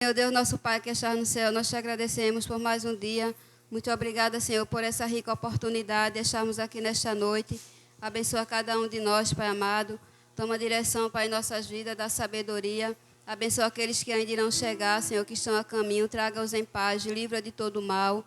Meu Deus, nosso Pai que estás no céu, nós te agradecemos por mais um dia. Muito obrigada, Senhor, por essa rica oportunidade de estarmos aqui nesta noite. Abençoa cada um de nós, Pai amado. Toma direção, Pai, em nossas vidas, dá sabedoria. Abençoa aqueles que ainda irão chegar, Senhor, que estão a caminho. Traga-os em paz, livra de todo mal.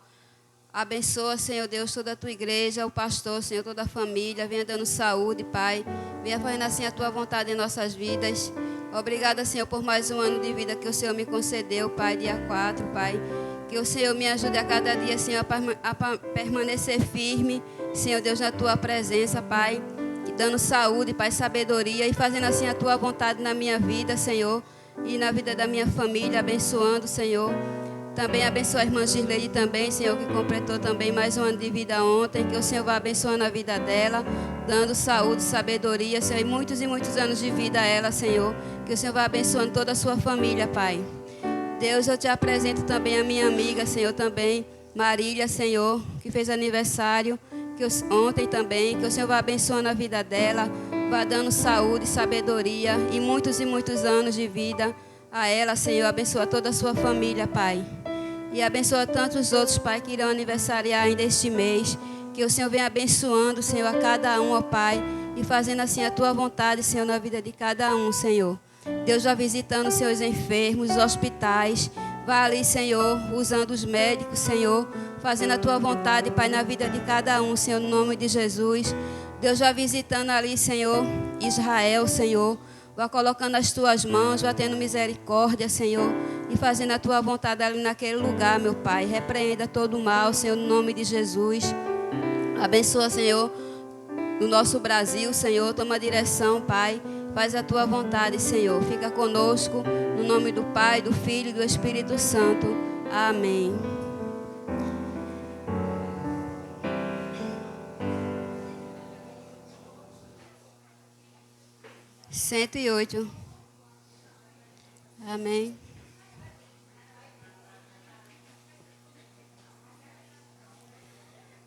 Abençoa, Senhor Deus, toda a tua igreja, o pastor, Senhor, toda a família. Venha dando saúde, Pai. Venha fazendo assim a tua vontade em nossas vidas. Obrigada, Senhor, por mais um ano de vida que o Senhor me concedeu, Pai, dia 4, Pai. Que o Senhor me ajude a cada dia, Senhor, a permanecer firme, Senhor Deus, na tua presença, Pai. E dando saúde, Pai, sabedoria e fazendo assim a tua vontade na minha vida, Senhor. E na vida da minha família, abençoando, Senhor. Também abençoa a irmã Girleide também, Senhor, que completou também mais um ano de vida ontem. Que o Senhor vá abençoando a vida dela, dando saúde, sabedoria, Senhor, e muitos anos de vida a ela, Senhor. Que o Senhor vá abençoando toda a sua família, Pai. Deus, eu te apresento também a minha amiga, Senhor, também, Marília, Senhor, que fez aniversário ontem também. Que o Senhor vá abençoando a vida dela, vá dando saúde, sabedoria e muitos anos de vida a ela, Senhor. Abençoa toda a sua família, Pai. E abençoa tantos outros, Pai, que irão aniversariar ainda este mês. Que o Senhor venha abençoando, Senhor, a cada um, ó Pai. E fazendo assim a tua vontade, Senhor, na vida de cada um, Senhor. Deus já visitando os seus enfermos, os hospitais. Vá ali, Senhor, usando os médicos, Senhor. Fazendo a tua vontade, Pai, na vida de cada um, Senhor, no nome de Jesus. Deus já visitando ali, Senhor, Israel, Senhor. Vá colocando as tuas mãos, vá tendo misericórdia, Senhor, e fazendo a tua vontade ali naquele lugar, meu Pai. Repreenda todo o mal, Senhor, no nome de Jesus. Abençoa, Senhor, no nosso Brasil, Senhor. Toma direção, Pai. Faz a tua vontade, Senhor. Fica conosco, no nome do Pai, do Filho e do Espírito Santo. Amém. Cento e oito. Amém.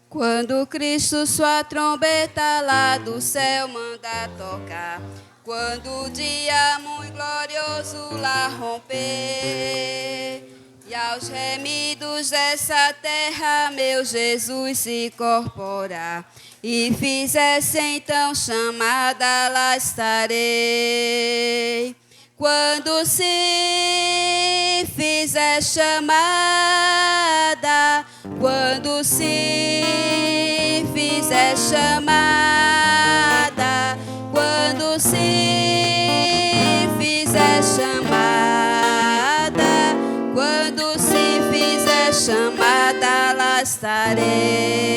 Quando Cristo sua trombeta lá do céu manda tocar, quando o dia muito glorioso lá romper, e aos remidos dessa terra meu Jesus se incorporar, e fizesse então chamada, lá estarei. Quando se fizer chamada, quando se fizer chamada, quando se fizer chamada, quando se fizer chamada, lá estarei.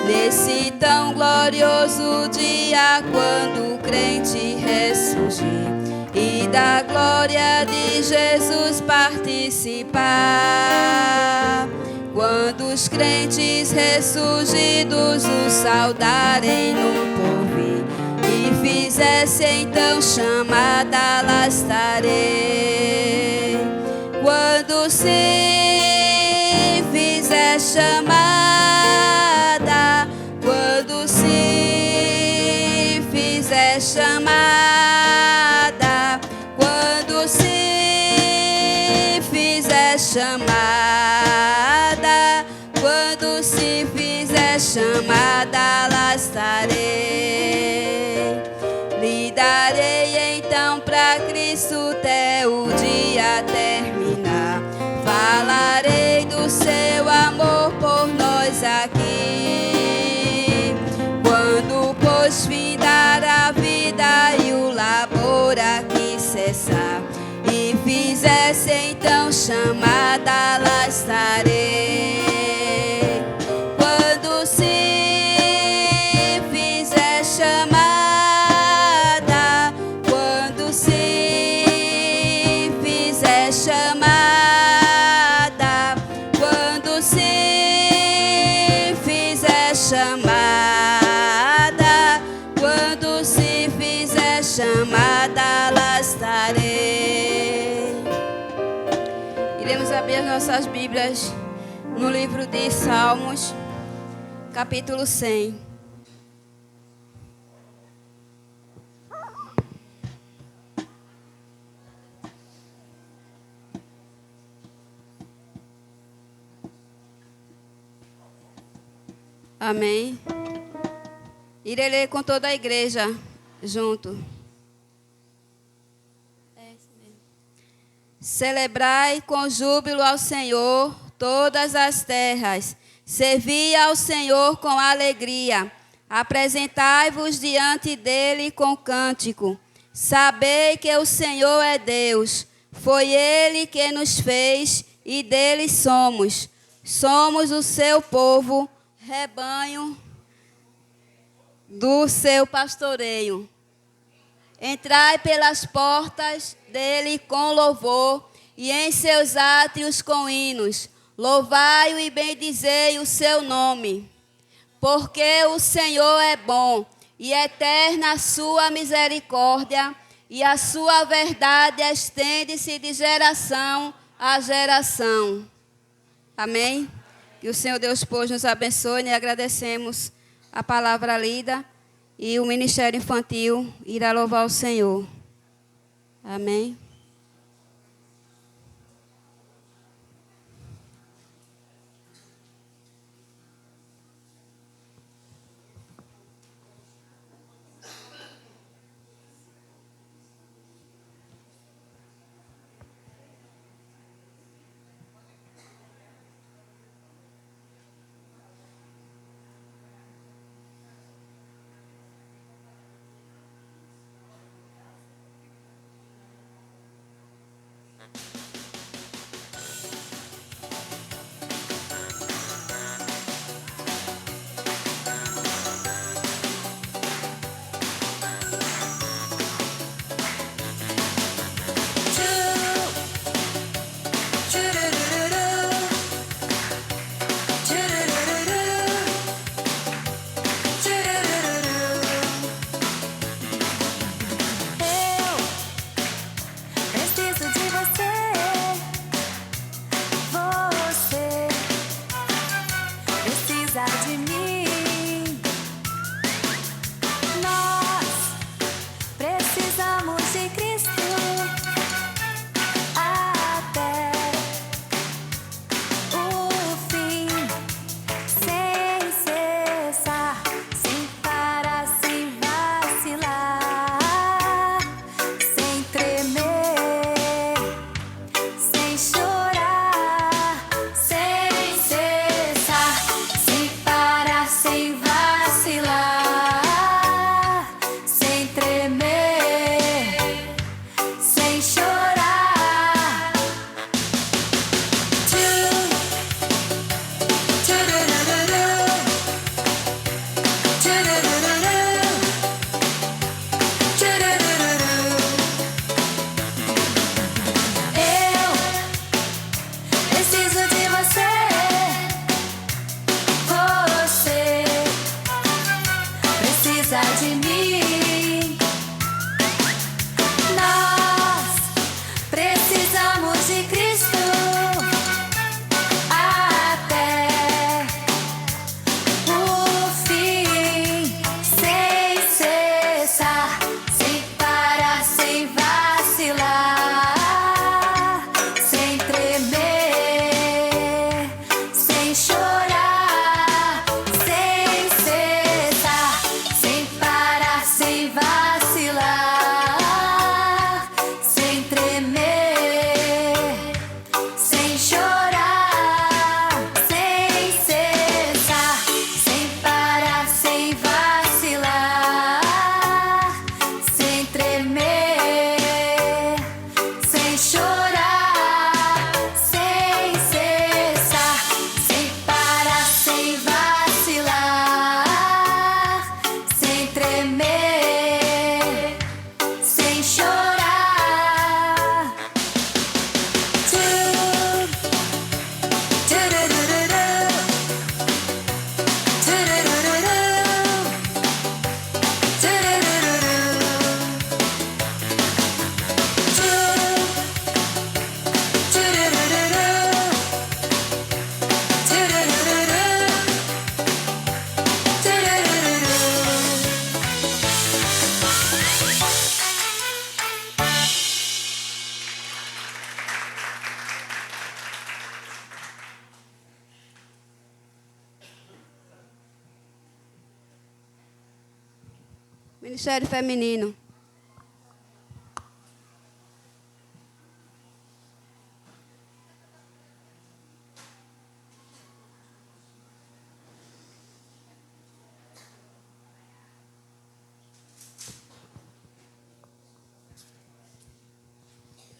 Nesse tão glorioso dia, quando o crente ressurgir e da glória de Jesus participar, quando os crentes ressurgidos o saudarem no porvir e fizesse então chamada, lá estarei. Quando se fizer chamada, quando se fizer chamada, quando se fizer chamada, quando se fizer chamada, lá estarei. Lhe darei então pra Cristo até o dia terminar. Falarei do seu amor por nós aqui. Quando pois findar a vida e o labor aqui cessar, e fizesse então chamada, lá estarei. Quando se fizer chamada, quando se fizer chamada, quando se fizer chamada, quando se fizer chamada, lá estarei. Iremos abrir as nossas Bíblias no livro de Salmos, capítulo 100. Amém. Irei ler com toda a igreja junto. É isso mesmo. Celebrai com júbilo ao Senhor todas as terras. Servi ao Senhor com alegria. Apresentai-vos diante dele com cântico. Sabei que o Senhor é Deus. Foi ele que nos fez e dele somos. Somos o seu povo, rebanho do seu pastoreio. Entrai pelas portas dele com louvor e em seus átrios com hinos. Louvai-o e bendizei o seu nome. Porque o Senhor é bom e eterna a sua misericórdia e a sua verdade estende-se de geração a geração. Amém? Que o Senhor Deus pois nos abençoe e agradecemos a palavra lida e o ministério infantil irá louvar o Senhor. Amém? Preciso de você. Ministério Feminino.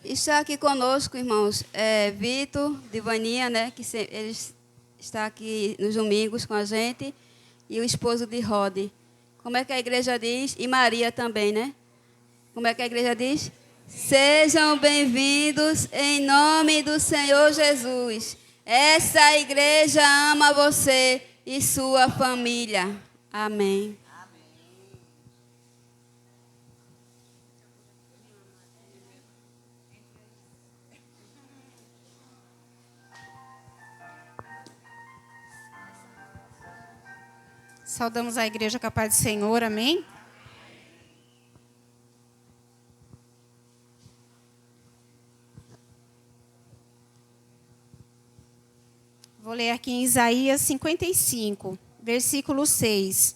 Está aqui conosco, irmãos, Vitor, Divaninha, né, que ele está aqui nos domingos com a gente, e o esposo de Rode. Como é que a igreja diz? E Maria também, né? Como é que a igreja diz? Sejam bem-vindos em nome do Senhor Jesus. Essa igreja ama você e sua família. Amém. Saudamos a igreja com a paz do Senhor, amém? Vou ler aqui em Isaías 55, versículo 6.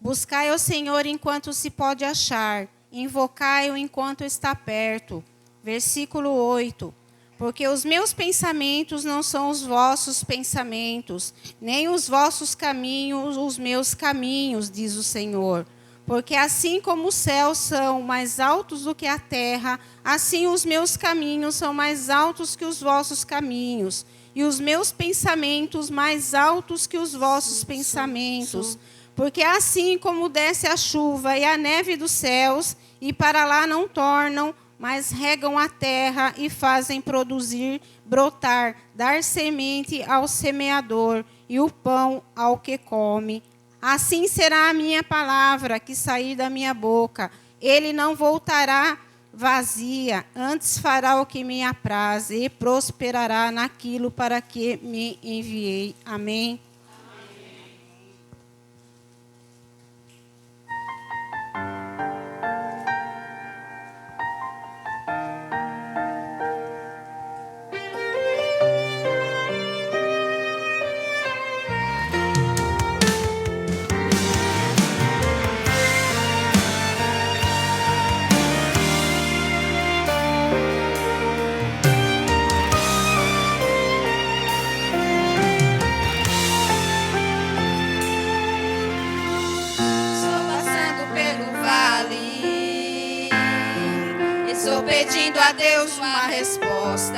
Buscai ao Senhor enquanto se pode achar, invocai-o enquanto está perto. Versículo 8. Porque os meus pensamentos não são os vossos pensamentos, nem os vossos caminhos os meus caminhos, diz o Senhor. Porque assim como os céus são mais altos do que a terra, assim os meus caminhos são mais altos que os vossos caminhos, e os meus pensamentos mais altos que os vossos pensamentos. Porque assim como desce a chuva e a neve dos céus, e para lá não tornam, mas regam a terra e fazem produzir, brotar, dar semente ao semeador e o pão ao que come. Assim será a minha palavra que sair da minha boca. Ele não voltará vazia, antes fará o que me apraz e prosperará naquilo para que me enviei. Amém. Pedindo a Deus uma resposta.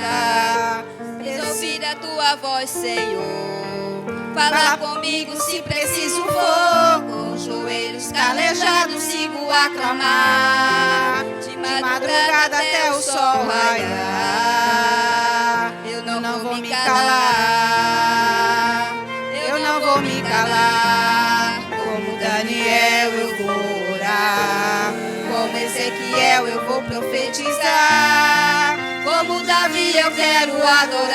Ouvir a tua voz, Senhor. Fala comigo se preciso for. Com os joelhos calejados sigo a clamar. De madrugada até o sol raiar. Eu não vou me calar. Eu não vou me calar. Como Daniel eu vou orar. Como Ezequiel eu vou profetizar. Como Davi eu quero adorar.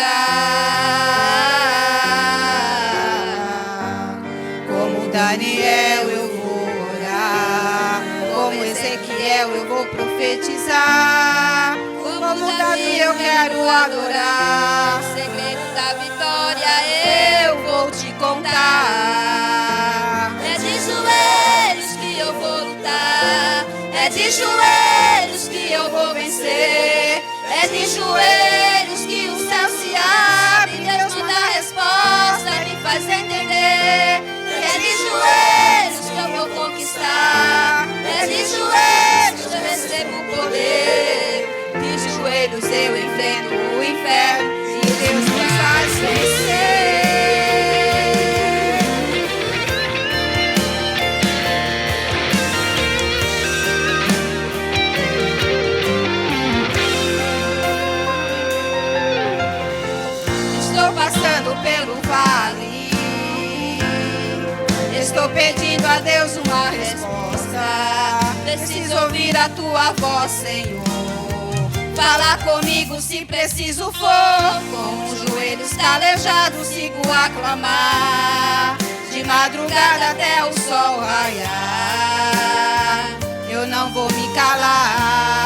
Como Daniel eu vou orar. Como Ezequiel eu vou profetizar. Como Davi eu quero adorar. O segredo da vitória eu vou te contar. É de joelhos que eu vou lutar. É de joelhos que eu vou vencer. É de joelhos que o céu se abre. Deus manda a resposta, me faz entender. É de joelhos que eu vou conquistar. É de joelhos que eu recebo o poder. De joelhos eu enfrento o inferno e Deus me faz vencer. Passando pelo vale, estou pedindo a Deus uma resposta. Preciso ouvir a tua voz, Senhor. Fala comigo se preciso for. Com os joelhos calejados sigo a clamar. De madrugada até o sol raiar. Eu não vou me calar.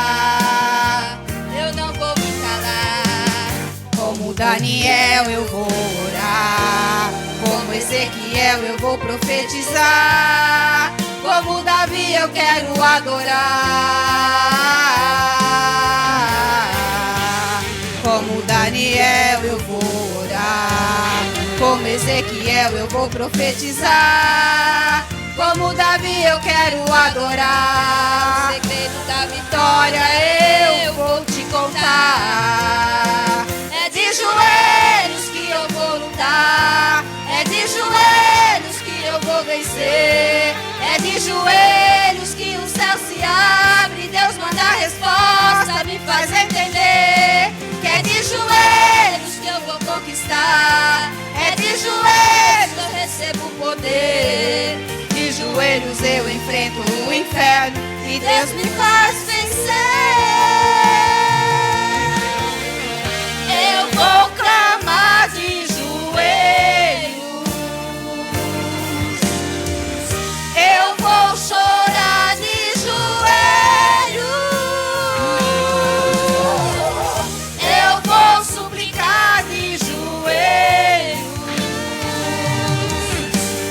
Eu não vou me calar. Como Daniel eu vou orar. Como Ezequiel eu vou profetizar. Como Davi eu quero adorar. Como Daniel eu vou orar. Como Ezequiel eu vou profetizar. Como Davi eu quero adorar. O segredo da vitória eu vou te contar. É de joelhos que eu vou lutar. É de joelhos que eu vou vencer. É de joelhos que o céu se abre. Deus manda a resposta, me faz entender que é de joelhos que eu vou conquistar. É de joelhos que eu recebo poder. De joelhos eu enfrento o inferno e Deus me faz vencer. Eu vou clamar de joelhos. Eu vou chorar de joelhos. Eu vou suplicar de joelhos.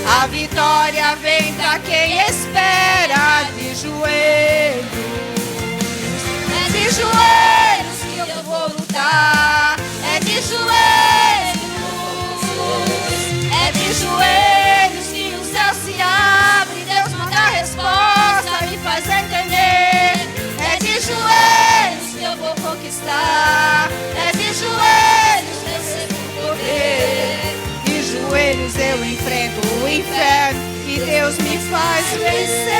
A vitória vem pra quem espera de joelhos. É de joelhos que eu vou lutar. É de joelhos. É de joelhos que o céu se abre. Deus manda a resposta, me faz entender. É de joelhos que eu vou conquistar. É de joelhos que eu recebo poder. De joelhos eu enfrento o inferno e Deus me faz vencer.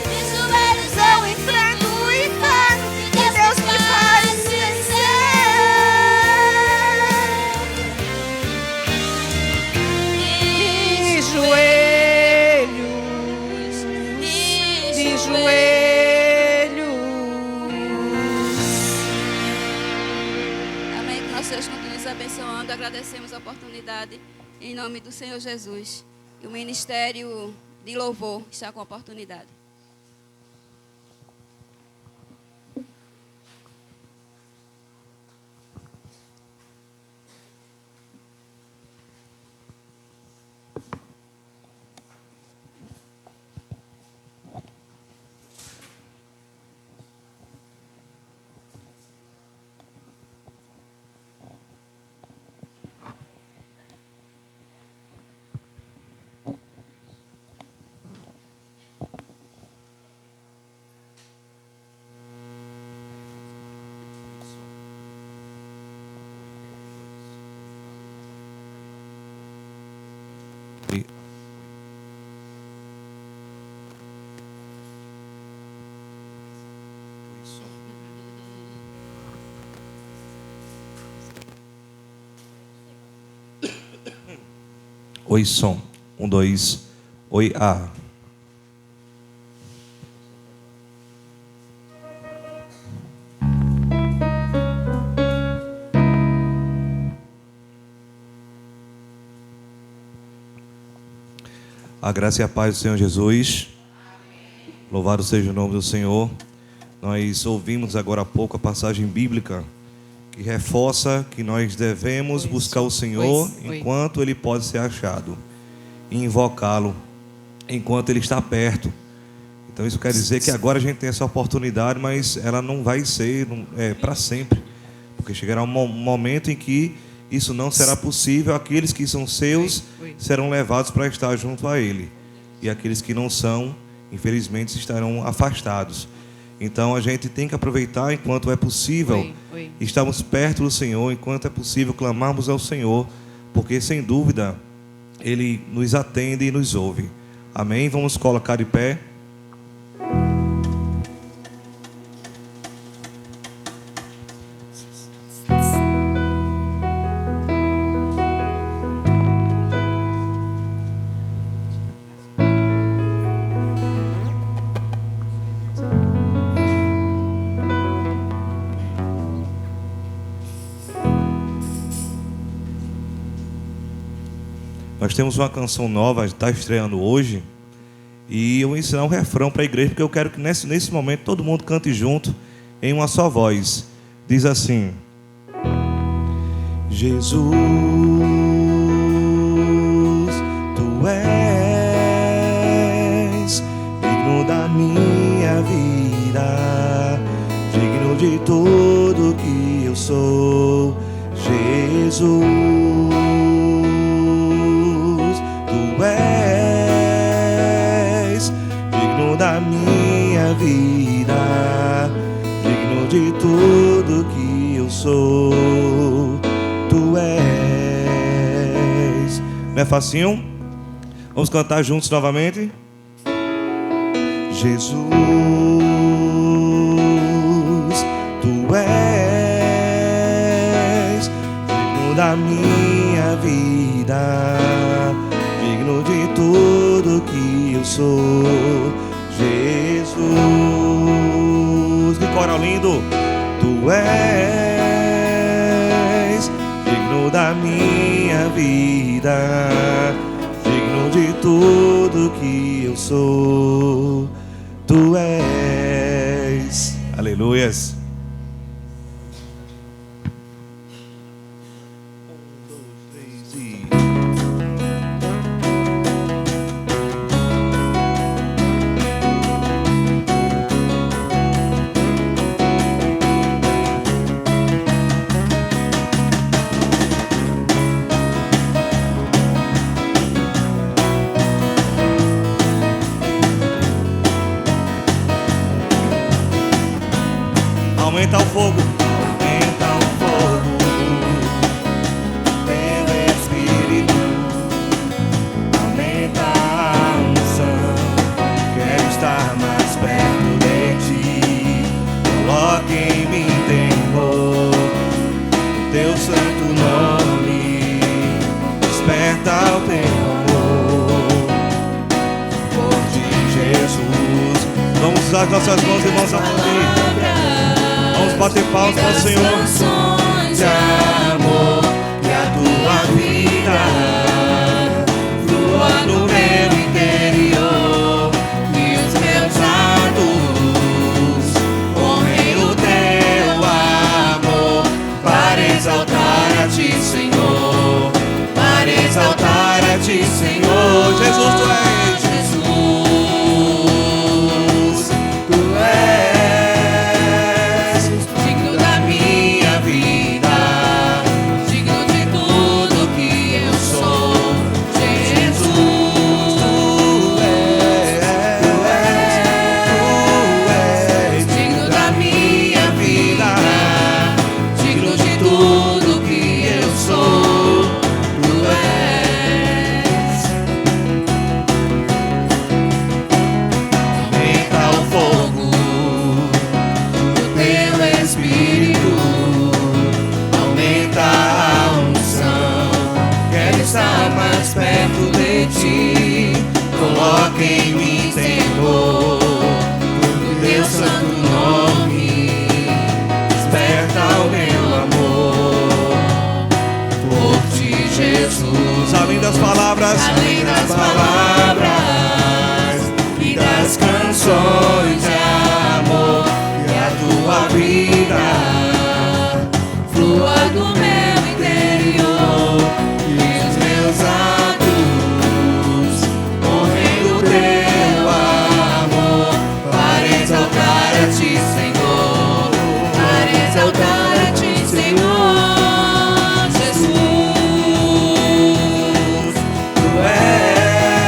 De joelhos eu enfrento o inferno e Deus me faz vencer. De joelhos, de joelhos. Amém. Que nosso Deus continue nos abençoando. Agradecemos a oportunidade em nome do Senhor Jesus. E o Ministério de Louvor está com a oportunidade. Oi, som. 1, 2. Oi, A. A graça e a paz do Senhor Jesus. Louvado seja o nome do Senhor. Nós ouvimos agora há pouco a passagem bíblica que reforça que nós devemos buscar o Senhor enquanto Ele pode ser achado e invocá-lo enquanto Ele está perto. Então isso quer dizer que agora a gente tem essa oportunidade, mas ela não vai ser para sempre, porque chegará um momento em que isso não será possível. Aqueles que são seus serão levados para estar junto a Ele, e aqueles que não são, infelizmente, estarão afastados. Então a gente tem que aproveitar enquanto é possível estarmos perto do Senhor, enquanto é possível clamarmos ao Senhor, porque sem dúvida Ele nos atende e nos ouve. Amém? Vamos colocar de pé. Nós temos uma canção nova, está estreando hoje, e eu vou ensinar um refrão para a igreja, porque eu quero que nesse momento todo mundo cante junto em uma só voz. Diz assim: Jesus, Tu és digno da minha vida, digno de tudo que eu sou, Jesus. Tu és digno da minha vida, digno de tudo que eu sou, tu és. Não é facinho? Vamos cantar juntos novamente. Jesus, tu és digno da minha vida, digno de tudo que eu sou, Jesus. Que coral lindo! Tu és digno da minha vida, digno de tudo que eu sou, tu és. Aleluias. Aumenta o fogo, aumenta o fogo, teu Espírito, aumenta a unção. Quero estar mais perto de ti, coloque em mim temor, o teu santo nome, desperta o teu amor, por ti, Jesus. Vamos usar as nossas mãos e vamos aplaudir. Vamos bater palmas para o Senhor. De amor, que a tua vida flua no meu interior, e os meus atos honrem o teu amor, para exaltar a ti, Senhor, para exaltar a ti, Senhor. Jesus, tu és. Coloque em mim temor, do teu santo nome, desperta o meu amor, por ti, Jesus. Além das palavras, e das canções de amor, e a tua vida flua do meu interior, e os meus atos honrem o teu amor, para exaltar a ti, Senhor, para exaltar a ti, Senhor. Jesus, tu és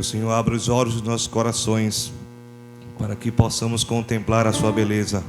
o Senhor abra os olhos dos nossos corações para que possamos contemplar a sua beleza.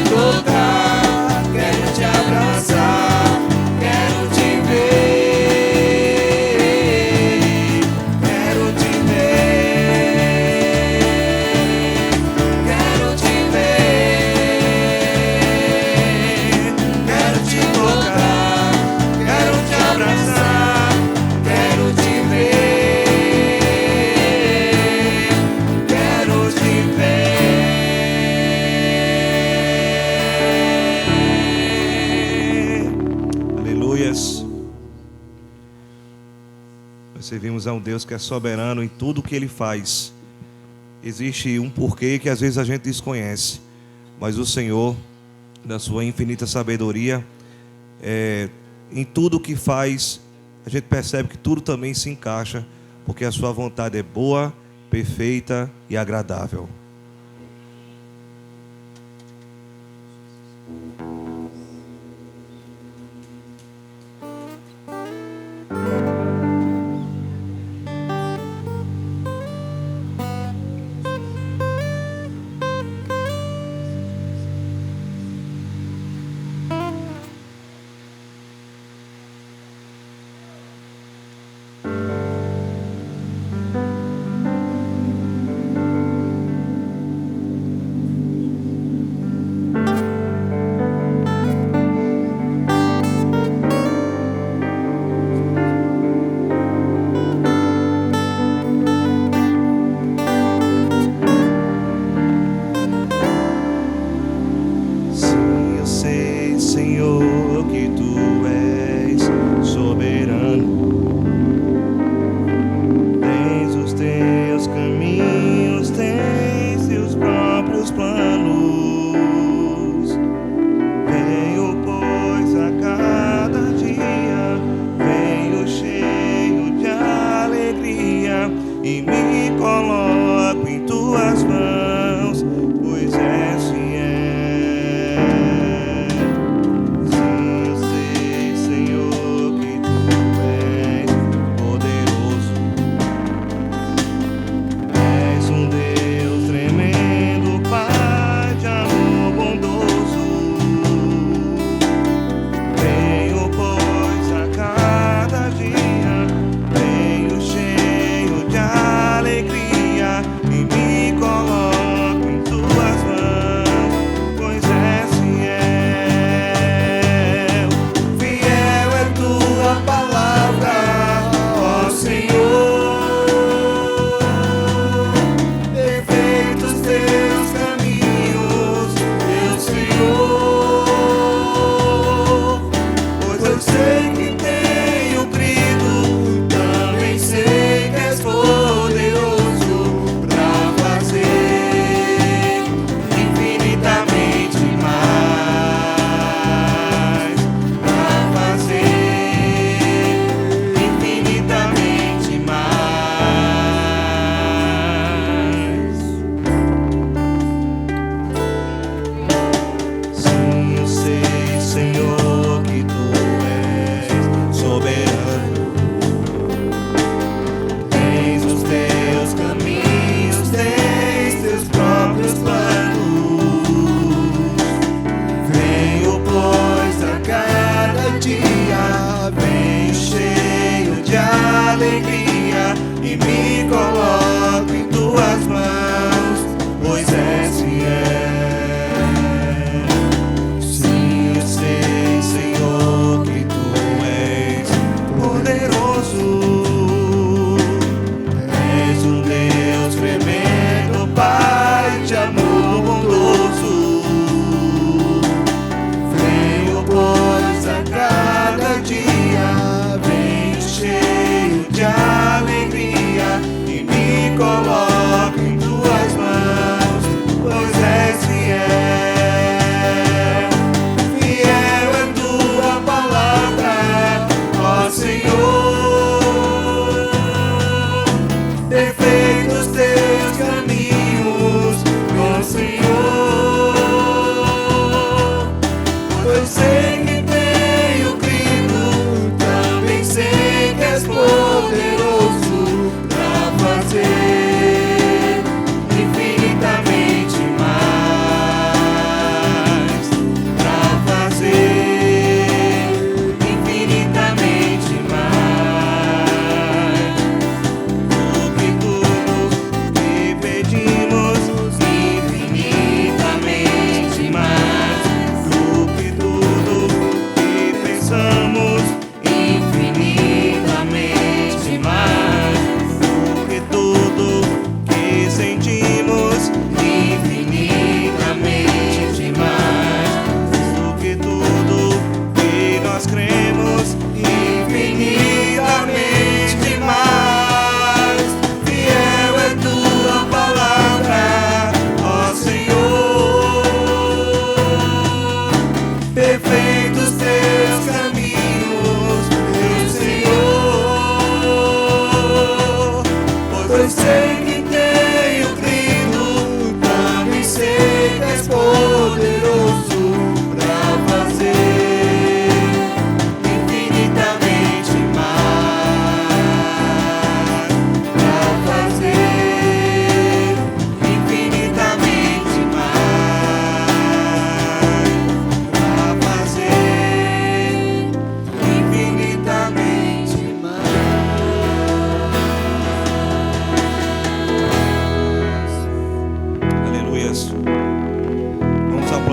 tocar, quero te abraçar, quero te ver, quero te ver, quero te ver, quero te tocar, quero te abraçar, quero te ver, quero te ver. Aleluias. Nós servimos a um Deus que é soberano em tudo o que Ele faz. Existe um porquê que às vezes a gente desconhece, mas o Senhor, na sua infinita sabedoria, em tudo o que faz, a gente percebe que tudo também se encaixa, porque a sua vontade é boa, perfeita e agradável.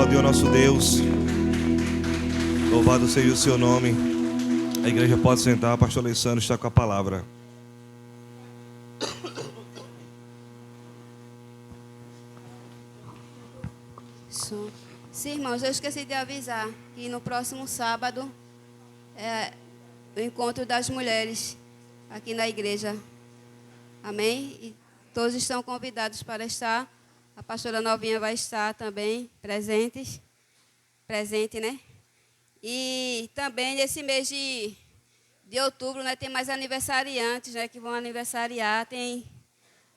aplaudir ao nosso Deus. Louvado seja o seu nome. A igreja pode sentar, pastor Alessandro está com a palavra. Sim, irmãos, eu esqueci de avisar que no próximo sábado é o encontro das mulheres aqui na igreja. Amém? E todos estão convidados para estar. A pastora Novinha vai estar também presente, né? E também nesse mês de outubro, né, tem mais aniversariantes, né, que vão aniversariar. Tem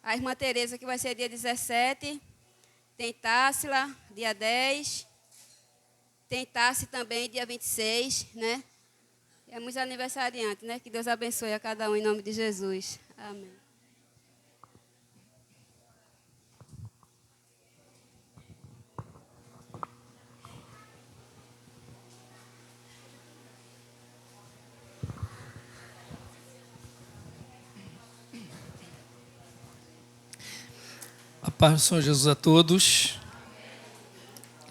a irmã Tereza, que vai ser dia 17. Tem Tássila, dia 10. Tem Tassi também, dia 26, né? É muitos aniversariantes, né? Que Deus abençoe a cada um em nome de Jesus. Amém. A paz do Senhor Jesus a todos.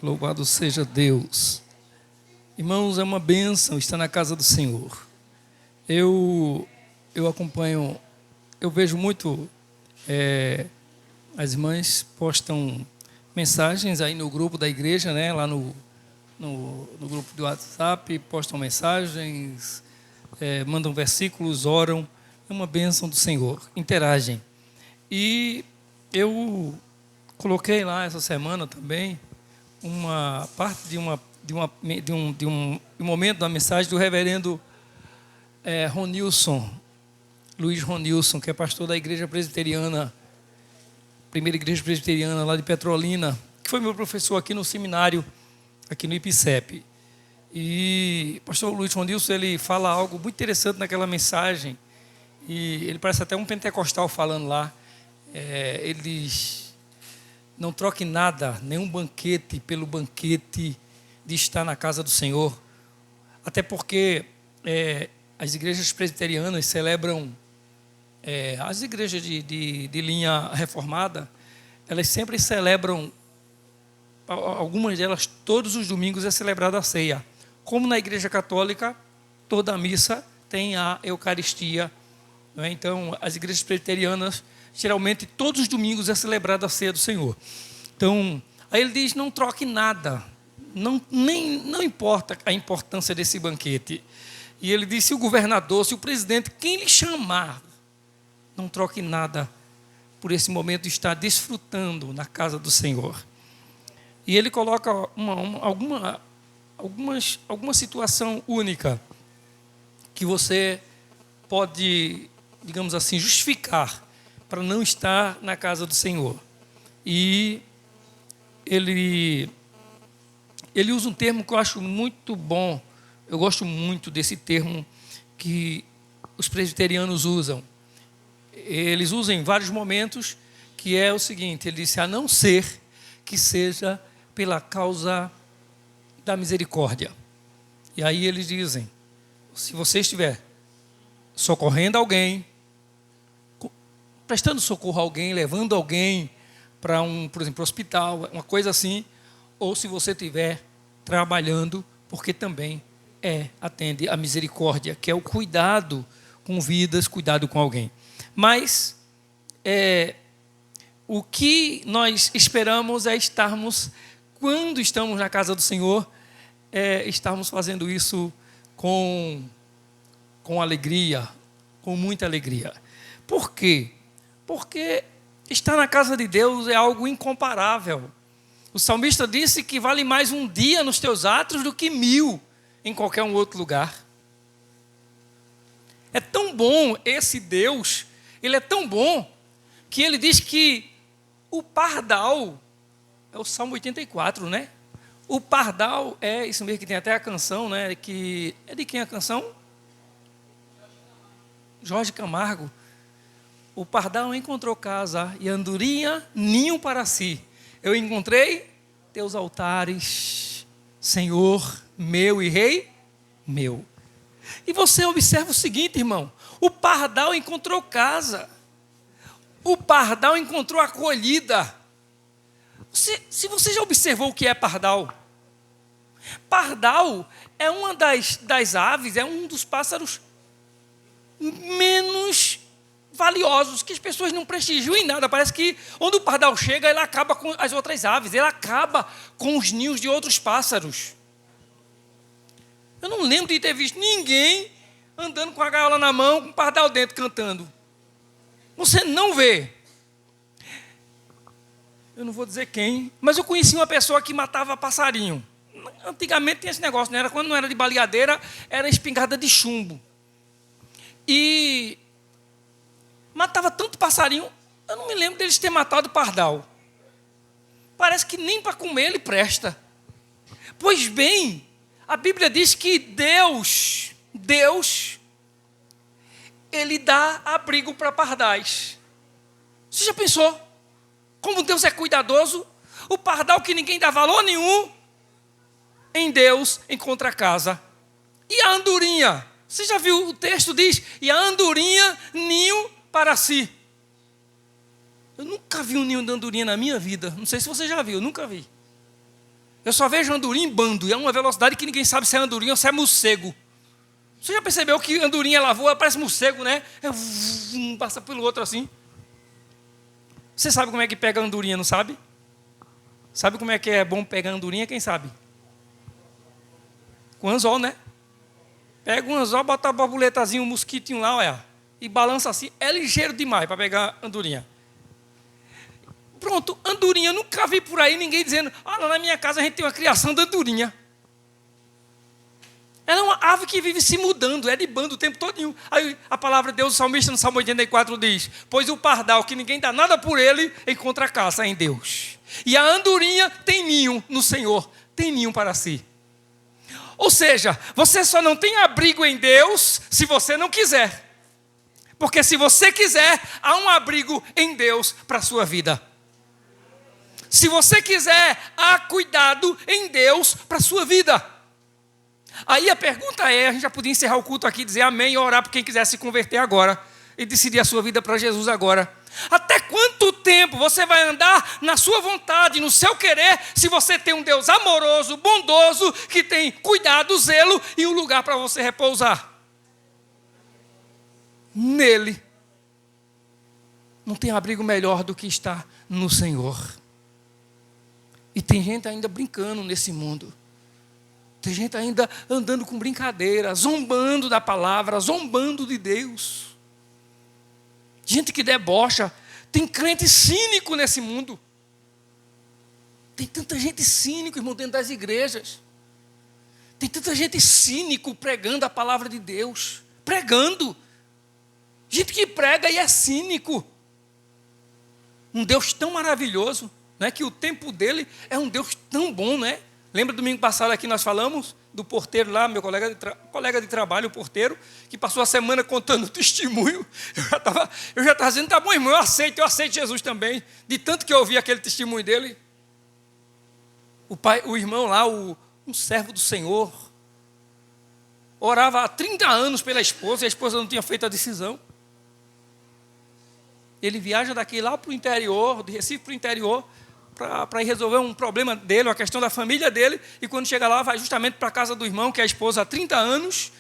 Louvado seja Deus. Irmãos, é uma bênção estar na casa do Senhor. Eu acompanho, eu vejo muito, as irmãs postam mensagens aí no grupo da igreja, né? Lá no grupo do WhatsApp, postam mensagens, mandam versículos, oram. É uma bênção do Senhor, interagem. E eu coloquei lá essa semana também uma parte de um momento da mensagem do reverendo Luiz Ronilson, que é pastor da igreja presbiteriana, primeira igreja presbiteriana lá de Petrolina, que foi meu professor aqui no seminário, aqui no IPCEP. E o pastor Luiz Ronilson, ele fala algo muito interessante naquela mensagem, e ele parece até um pentecostal falando lá. Ele diz: não troque nada, nenhum banquete pelo banquete de estar na casa do Senhor. Até porque as igrejas presbiterianas celebram, as igrejas de linha reformada, elas sempre celebram, algumas delas todos os domingos é celebrada a ceia. Como na igreja católica, toda a missa tem a Eucaristia, não é? Então, as igrejas presbiterianas, geralmente, todos os domingos é celebrada a ceia do Senhor. Então, aí ele diz: não troque nada, não importa a importância desse banquete. E ele diz: se o governador, se o presidente, quem lhe chamar, não troque nada por esse momento de estar desfrutando na casa do Senhor. E ele coloca alguma situação única que você pode, digamos assim, justificar para não estar na casa do Senhor. E ele usa um termo que eu acho muito bom. Eu gosto muito desse termo que os presbiterianos usam. Eles usam em vários momentos, que é o seguinte: ele disse: a não ser que seja pela causa da misericórdia. E aí eles dizem: se você estiver socorrendo alguém, prestando socorro a alguém, levando alguém para por exemplo, hospital, uma coisa assim, ou se você estiver trabalhando, porque também atende a misericórdia, que é o cuidado com vidas, cuidado com alguém. Mas o que nós esperamos é estarmos, quando estamos na casa do Senhor, estarmos fazendo isso com alegria, com muita alegria. Por quê? Porque estar na casa de Deus é algo incomparável. O salmista disse que vale mais um dia nos teus atos do que 1000 em qualquer um outro lugar. É tão bom esse Deus, ele é tão bom, que ele diz que o pardal, é o Salmo 84, né? O pardal é isso mesmo, que tem até a canção, né? Que é de quem a canção? Jorge Camargo. O pardal encontrou casa e andorinha ninho para si. Eu encontrei teus altares, Senhor meu e Rei meu. E você observa o seguinte, irmão: o pardal encontrou casa, o pardal encontrou acolhida. Se você já observou o que é pardal, Pardal é uma das aves, é um dos pássaros menos valiosos, que as pessoas não prestigiam em nada. Parece que onde o pardal chega, ele acaba com as outras aves, ele acaba com os ninhos de outros pássaros. Eu não lembro de ter visto ninguém andando com a gaiola na mão, com o pardal dentro, cantando. Você não vê. Eu não vou dizer quem, mas eu conheci uma pessoa que matava passarinho. Antigamente tinha esse negócio, né? Quando não era de baleadeira, era espingarda de chumbo. E matava tanto passarinho, eu não me lembro deles ter matado pardal. Parece que nem para comer ele presta. Pois bem, a Bíblia diz que Deus, Ele dá abrigo para pardais. Você já pensou? Como Deus é cuidadoso? O pardal que ninguém dá valor nenhum, em Deus encontra casa. E a andorinha? Você já viu o texto diz, e a andorinha ninho para si. Eu nunca vi um ninho de andorinha na minha vida. Não sei se você já viu, eu nunca vi. Eu só vejo andorinha em bando, e é uma velocidade que ninguém sabe se é andorinha ou se é morcego. Você já percebeu que andorinha ela voa, parece morcego, né? Passa pelo outro assim. Você sabe como é que pega andorinha, não sabe? Sabe como é que é bom pegar andorinha? Quem sabe? Com anzol, né? Pega um anzol, bota a borboletazinha, um mosquitinho lá, olha, e balança assim. É ligeiro demais para pegar andorinha. Pronto, andorinha. Eu nunca vi por aí ninguém dizendo, lá na minha casa a gente tem uma criação de andorinha. Ela é uma ave que vive se mudando, é de bando o tempo todinho. Aí a palavra de Deus, o salmista no Salmo 84 diz, pois o pardal, que ninguém dá nada por ele, encontra casa em Deus. E a andorinha tem ninho no Senhor, tem ninho para si. Ou seja, você só não tem abrigo em Deus se você não quiser. Porque se você quiser, há um abrigo em Deus para a sua vida. Se você quiser, há cuidado em Deus para a sua vida. Aí a pergunta é, a gente já podia encerrar o culto aqui, dizer amém e orar por quem quiser se converter agora e decidir a sua vida para Jesus agora. Até quanto tempo você vai andar na sua vontade, no seu querer, se você tem um Deus amoroso, bondoso, que tem cuidado, zelo e um lugar para você repousar? Nele. Não tem abrigo melhor do que estar no Senhor. E tem gente ainda brincando nesse mundo. Tem gente ainda andando com brincadeira, zombando da palavra, zombando de Deus. Gente que debocha. Tem crente cínico nesse mundo. Tem tanta gente cínico, irmão, dentro das igrejas. Tem tanta gente cínico pregando a palavra de Deus. Pregando. Gente que prega e é cínico. Um Deus tão maravilhoso, né, que o tempo dele é um Deus tão bom, né? Lembra domingo passado aqui nós falamos do porteiro lá, meu colega de trabalho, o porteiro, que passou a semana contando o testemunho. Eu já estava dizendo, tá bom, irmão, eu aceito Jesus também. De tanto que eu ouvi aquele testemunho dele. O irmão lá, um servo do Senhor, orava há 30 anos pela esposa, e a esposa não tinha feito a decisão. Ele viaja daqui lá para o interior, de Recife para o interior, para ir resolver um problema dele, uma questão da família dele, e quando chega lá, vai justamente para a casa do irmão, que é a esposa há 30 anos,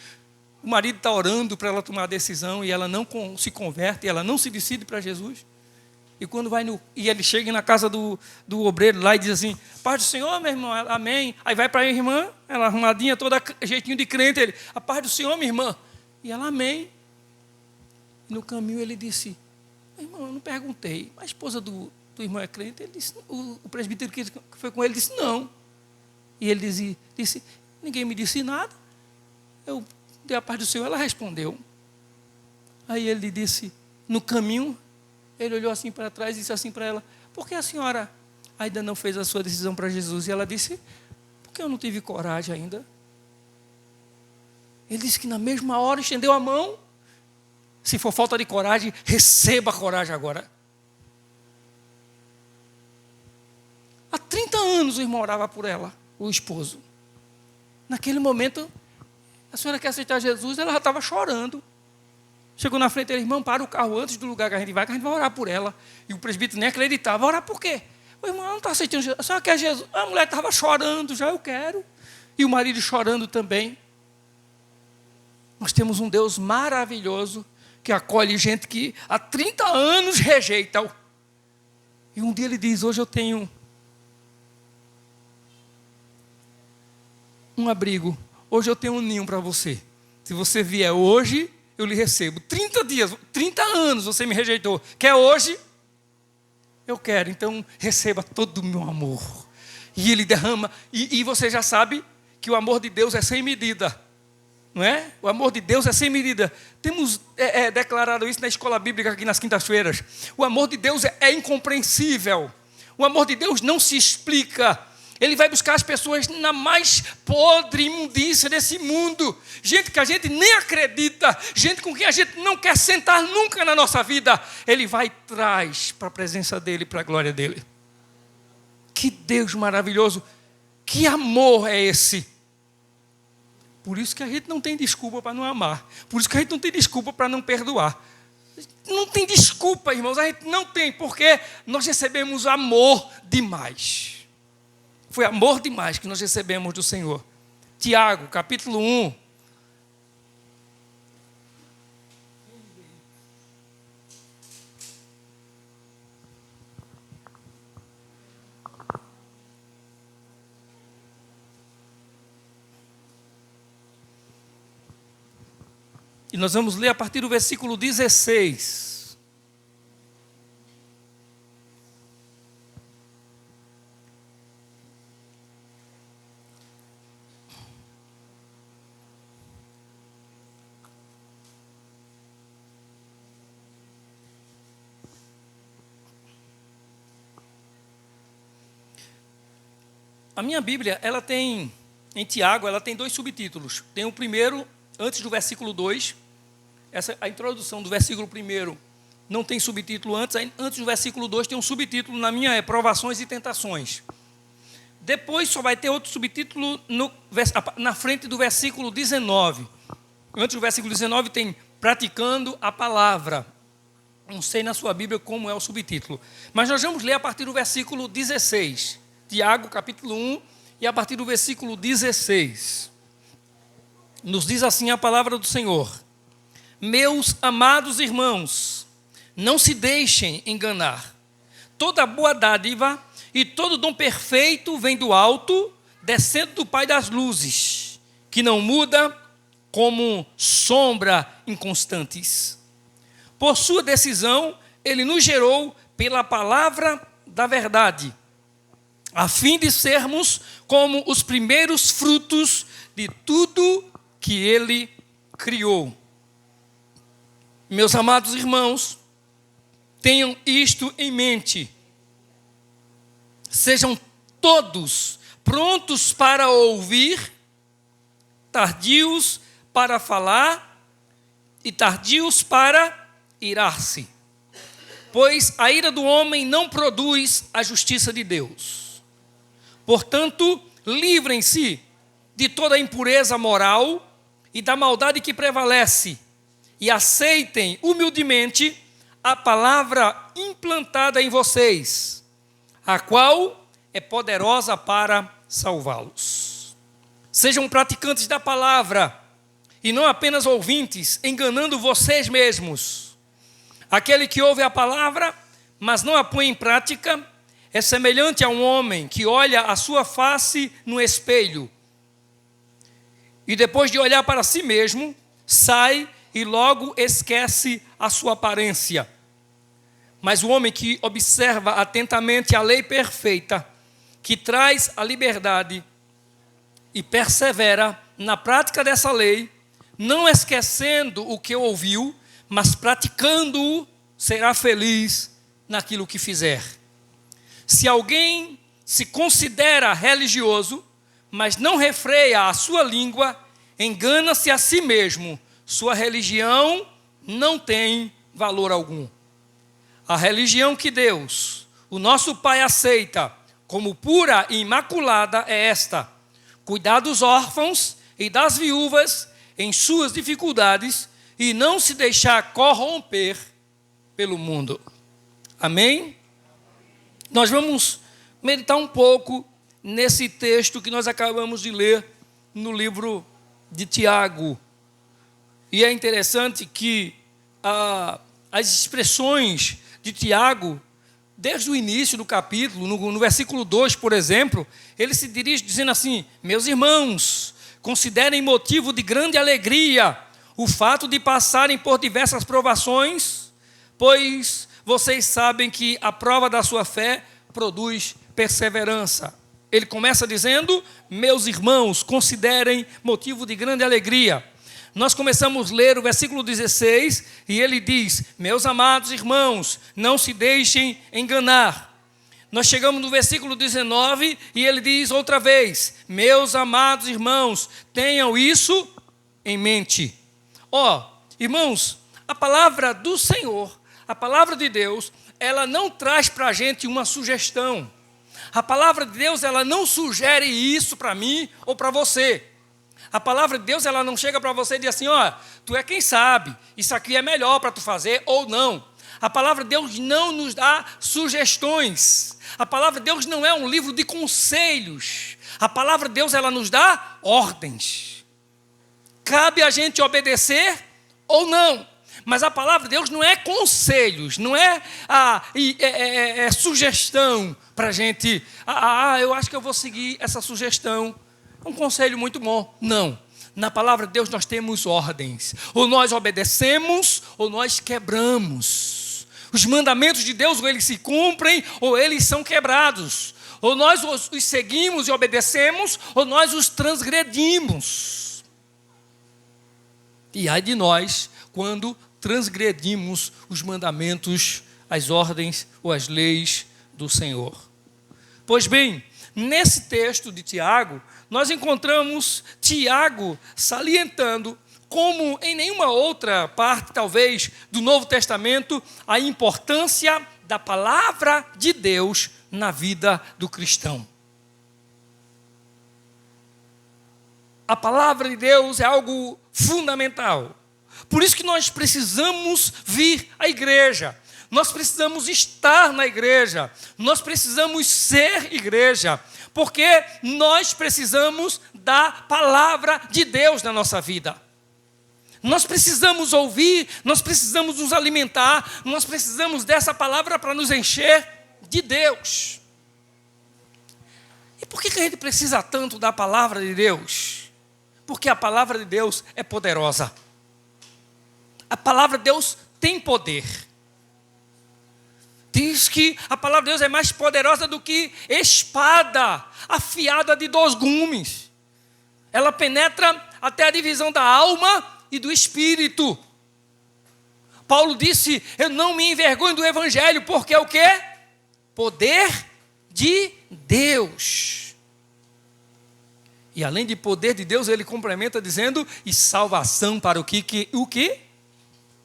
o marido está orando para ela tomar a decisão, e ela não se converte, ela não se decide para Jesus. E quando e ele chega na casa do obreiro lá e diz assim, paz do Senhor, meu irmão, ela, amém. Aí vai para a irmã, ela arrumadinha, toda jeitinho de crente, ele, a paz do Senhor, minha irmã. E ela, amém. E no caminho ele disse, irmão, eu não perguntei, a esposa do irmão é crente? Ele disse, o presbítero que foi com ele disse, não. E ele disse, ninguém me disse nada. Eu dei a paz do Senhor, ela respondeu. Aí ele disse, no caminho, ele olhou assim para trás e disse assim para ela, por que a senhora ainda não fez a sua decisão para Jesus? E ela disse, porque eu não tive coragem ainda. Ele disse que na mesma hora estendeu a mão. Se for falta de coragem, receba a coragem agora. Há 30 anos o irmão orava por ela, o esposo. Naquele momento, a senhora quer aceitar Jesus, ela já estava chorando. Chegou na frente dele, irmão, para o carro antes do lugar que a gente vai orar por ela. E o presbítero nem acreditava. Orar por quê? O irmão não está aceitando Jesus. A senhora quer Jesus? A mulher estava chorando, já eu quero. E o marido chorando também. Nós temos um Deus maravilhoso que acolhe gente que há 30 anos rejeita. E um dia ele diz: hoje eu tenho um abrigo, hoje eu tenho um ninho para você. Se você vier hoje, eu lhe recebo. 30 dias, 30 anos você me rejeitou. Quer hoje? Eu quero, então receba todo o meu amor. E ele derrama, e você já sabe que o amor de Deus é sem medida. Não é? O amor de Deus é sem medida. Temos declarado isso na escola bíblica aqui nas quintas-feiras. O amor de Deus é incompreensível. O amor de Deus não se explica. Ele vai buscar as pessoas na mais podre imundícia desse mundo. Gente que a gente nem acredita. Gente com quem a gente não quer sentar nunca na nossa vida. Ele vai e traz para a presença dele, para a glória dele. Que Deus maravilhoso. Que amor é esse? Por isso que a gente não tem desculpa para não amar. Por isso que a gente não tem desculpa para não perdoar. Não tem desculpa, irmãos. A gente não tem, porque nós recebemos amor demais. Foi amor demais que nós recebemos do Senhor. Tiago, capítulo 1. E nós vamos ler a partir do versículo 16. A minha Bíblia, ela tem, em Tiago, ela tem 2 subtítulos. Tem o primeiro, antes do versículo 2. A introdução do versículo 1 não tem subtítulo antes. Antes do versículo 2 tem um subtítulo, na minha é Provações e Tentações. Depois só vai ter outro subtítulo na frente do versículo 19. Antes do versículo 19 tem Praticando a Palavra. Não sei na sua Bíblia como é o subtítulo. Mas nós vamos ler a partir do versículo 16. Tiago, capítulo 1, e a partir do versículo 16. Nos diz assim a palavra do Senhor: Meus amados irmãos, não se deixem enganar. Toda boa dádiva e todo dom perfeito vem do alto, descendo do Pai das luzes, que não muda como sombra inconstantes. Por sua decisão, ele nos gerou pela palavra da verdade, a fim de sermos como os primeiros frutos de tudo que ele criou. Meus amados irmãos, tenham isto em mente. Sejam todos prontos para ouvir, tardios para falar e tardios para irar-se. Pois a ira do homem não produz a justiça de Deus. Portanto, livrem-se de toda impureza moral e da maldade que prevalece, e aceitem humildemente a palavra implantada em vocês, a qual é poderosa para salvá-los. Sejam praticantes da palavra, e não apenas ouvintes, enganando vocês mesmos. Aquele que ouve a palavra, mas não a põe em prática, é semelhante a um homem que olha a sua face no espelho e depois de olhar para si mesmo, sai e logo esquece a sua aparência. Mas o homem que observa atentamente a lei perfeita, que traz a liberdade e persevera na prática dessa lei, não esquecendo o que ouviu, mas praticando-o, será feliz naquilo que fizer. Se alguém se considera religioso, mas não refreia a sua língua, engana-se a si mesmo. Sua religião não tem valor algum. A religião que Deus, o nosso Pai, aceita como pura e imaculada é esta: cuidar dos órfãos e das viúvas em suas dificuldades e não se deixar corromper pelo mundo. Amém? Nós vamos meditar um pouco nesse texto que nós acabamos de ler no livro de Tiago. E é interessante que as expressões de Tiago, desde o início do capítulo, no versículo 2, por exemplo, ele se dirige dizendo assim: meus irmãos, considerem motivo de grande alegria o fato de passarem por diversas provações, pois vocês sabem que a prova da sua fé produz perseverança. Ele começa dizendo: meus irmãos, considerem motivo de grande alegria. Nós começamos a ler o versículo 16 e ele diz: meus amados irmãos, não se deixem enganar. Nós chegamos no versículo 19 e ele diz outra vez: meus amados irmãos, tenham isso em mente. Irmãos, a palavra do Senhor, a palavra de Deus, ela não traz para a gente uma sugestão. A palavra de Deus, ela não sugere isso para mim ou para você. A palavra de Deus, ela não chega para você e diz assim: tu é quem sabe, isso aqui é melhor para tu fazer ou não. A palavra de Deus não nos dá sugestões. A palavra de Deus não é um livro de conselhos. A palavra de Deus, ela nos dá ordens. Cabe a gente obedecer ou não. Mas a palavra de Deus não é conselhos, não é sugestão para a gente. Eu acho que eu vou seguir essa sugestão. É um conselho muito bom. Não. Na palavra de Deus nós temos ordens. Ou nós obedecemos, ou nós quebramos. Os mandamentos de Deus, ou eles se cumprem, ou eles são quebrados. Ou nós os seguimos e obedecemos, ou nós os transgredimos. E ai de nós, quando transgredimos os mandamentos, as ordens ou as leis do Senhor. Pois bem, nesse texto de Tiago, nós encontramos Tiago salientando, como em nenhuma outra parte, talvez, do Novo Testamento, a importância da palavra de Deus na vida do cristão. A palavra de Deus é algo fundamental. Por isso que nós precisamos vir à igreja. Nós precisamos estar na igreja. Nós precisamos ser igreja. Porque nós precisamos da palavra de Deus na nossa vida. Nós precisamos ouvir, nós precisamos nos alimentar, nós precisamos dessa palavra para nos encher de Deus. E por que a gente precisa tanto da palavra de Deus? Porque a palavra de Deus é poderosa. A palavra de Deus tem poder. Diz que a palavra de Deus é mais poderosa do que espada afiada de 2 gumes. Ela penetra até a divisão da alma e do espírito. Paulo disse: eu não me envergonho do evangelho, porque é o quê? Poder de Deus. E além de poder de Deus, ele complementa dizendo: e salvação para o que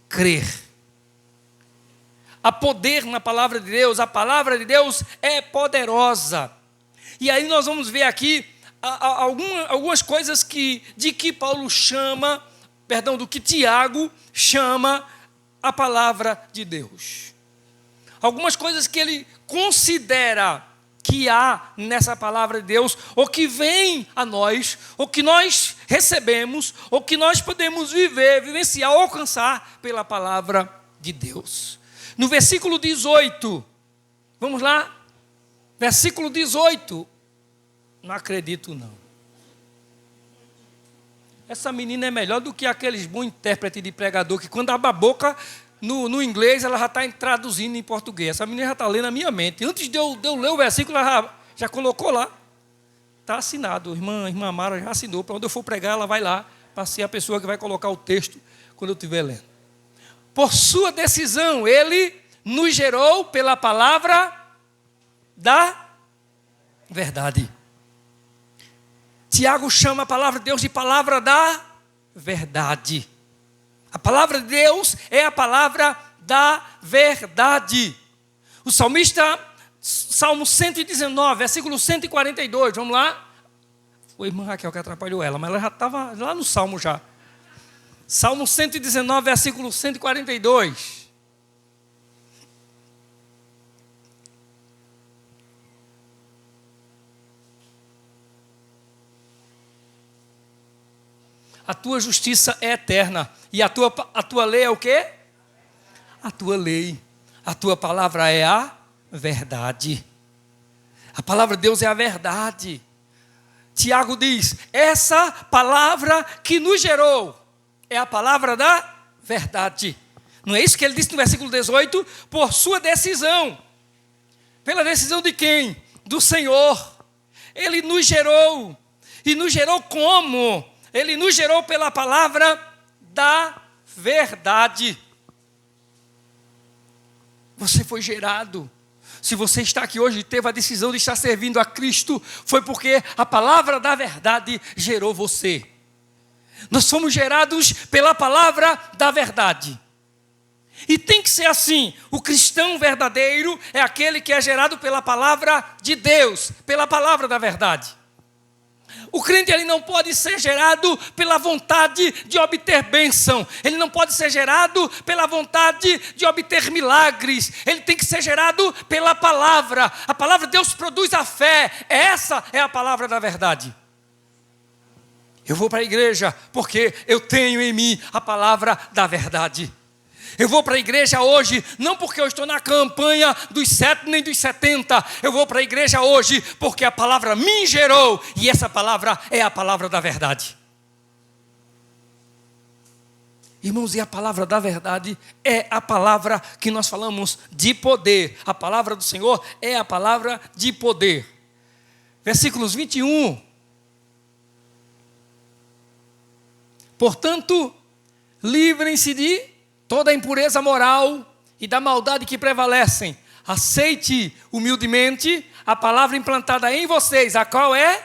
crer. Há poder na palavra de Deus, a palavra de Deus é poderosa. E aí nós vamos ver aqui algumas coisas do que Tiago chama a palavra de Deus. Algumas coisas que ele considera que há nessa palavra de Deus, ou que vem a nós, ou que nós recebemos, ou que nós podemos vivenciar, alcançar pela palavra de Deus. No versículo 18, vamos lá? Versículo 18. Não acredito, não. Essa menina é melhor do que aqueles bons intérpretes de pregador, que quando abre a boca no inglês, ela já está traduzindo em português. Essa menina já está lendo na minha mente. Antes de eu ler o versículo, ela já colocou lá. Está assinado. A irmã Mara já assinou. Para onde eu for pregar, ela vai lá, para ser a pessoa que vai colocar o texto quando eu estiver lendo. Por sua decisão, ele nos gerou pela palavra da verdade. Tiago chama a palavra de Deus de palavra da verdade. A palavra de Deus é a palavra da verdade. O salmista, Salmo 119, versículo 142, vamos lá. Foi a irmã Raquel que atrapalhou ela, mas ela já estava lá no Salmo já. Salmo 119, versículo 142. A tua justiça é eterna. E a tua lei é o quê? A tua lei. A tua palavra é a verdade. A palavra de Deus é a verdade. Tiago diz, essa palavra que nos gerou é a palavra da verdade. Não é isso que ele disse no versículo 18? Por sua decisão. Pela decisão de quem? Do Senhor. Ele nos gerou. E nos gerou como? Ele nos gerou pela palavra da verdade. Você foi gerado. Se você está aqui hoje e teve a decisão de estar servindo a Cristo, foi porque a palavra da verdade gerou você. Nós fomos gerados pela palavra da verdade. E tem que ser assim. O cristão verdadeiro é aquele que é gerado pela palavra de Deus, pela palavra da verdade. O crente ele não pode ser gerado pela vontade de obter bênção. Ele não pode ser gerado pela vontade de obter milagres. Ele tem que ser gerado pela palavra. A palavra de Deus produz a fé. Essa é a palavra da verdade. Eu vou para a igreja porque eu tenho em mim a palavra da verdade. Eu vou para a igreja hoje, não porque eu estou na campanha dos 7 nem dos 70. Eu vou para a igreja hoje porque a palavra me gerou. E essa palavra é a palavra da verdade. Irmãos, e a palavra da verdade é a palavra que nós falamos de poder. A palavra do Senhor é a palavra de poder. Versículos 21. Portanto, livrem-se de toda a impureza moral e da maldade que prevalecem. Aceite humildemente a palavra implantada em vocês, a qual é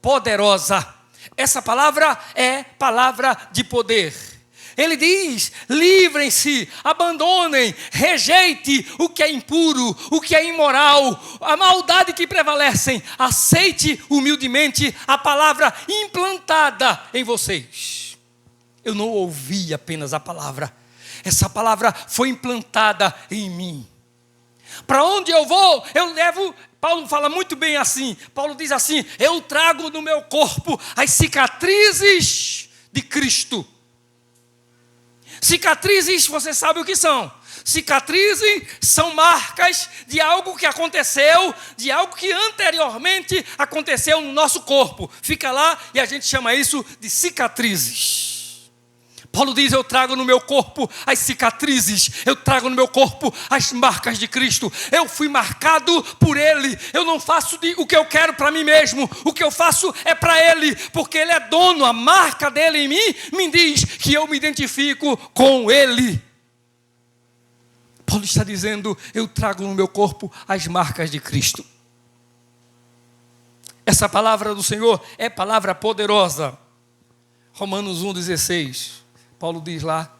poderosa. Essa palavra é palavra de poder. Ele diz, livrem-se, abandonem, rejeite o que é impuro, o que é imoral, a maldade que prevalecem. Aceite humildemente a palavra implantada em vocês. Eu não ouvi apenas a palavra. Essa palavra foi implantada em mim. Para onde eu vou, eu levo. Paulo fala muito bem assim. Paulo diz assim: eu trago no meu corpo as cicatrizes de Cristo. Cicatrizes, você sabe o que são? Cicatrizes são marcas de algo que aconteceu, de algo que anteriormente aconteceu no nosso corpo. Fica lá e a gente chama isso de cicatrizes. Paulo diz, eu trago no meu corpo as cicatrizes, eu trago no meu corpo as marcas de Cristo. Eu fui marcado por Ele, eu não faço o que eu quero para mim mesmo, o que eu faço é para Ele, porque Ele é dono, a marca dEle em mim me diz que eu me identifico com Ele. Paulo está dizendo, eu trago no meu corpo as marcas de Cristo. Essa palavra do Senhor é palavra poderosa. Romanos 1,16. Paulo diz lá,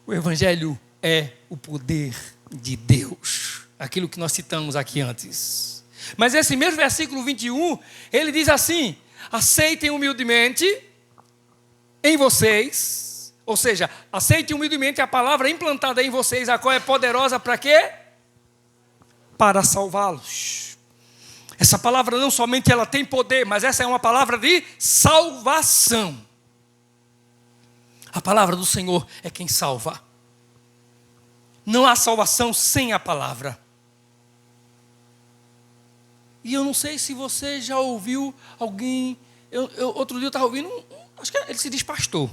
o Evangelho é o poder de Deus. Aquilo que nós citamos aqui antes. Mas esse mesmo versículo 21, ele diz assim, aceitem humildemente em vocês, ou seja, aceitem humildemente a palavra implantada em vocês, a qual é poderosa para quê? Para salvá-los. Essa palavra não somente ela tem poder, mas essa é uma palavra de salvação. A palavra do Senhor é quem salva. Não há salvação sem a palavra. E eu não sei se você já ouviu alguém... outro dia eu estava ouvindo, acho que ele se diz pastor.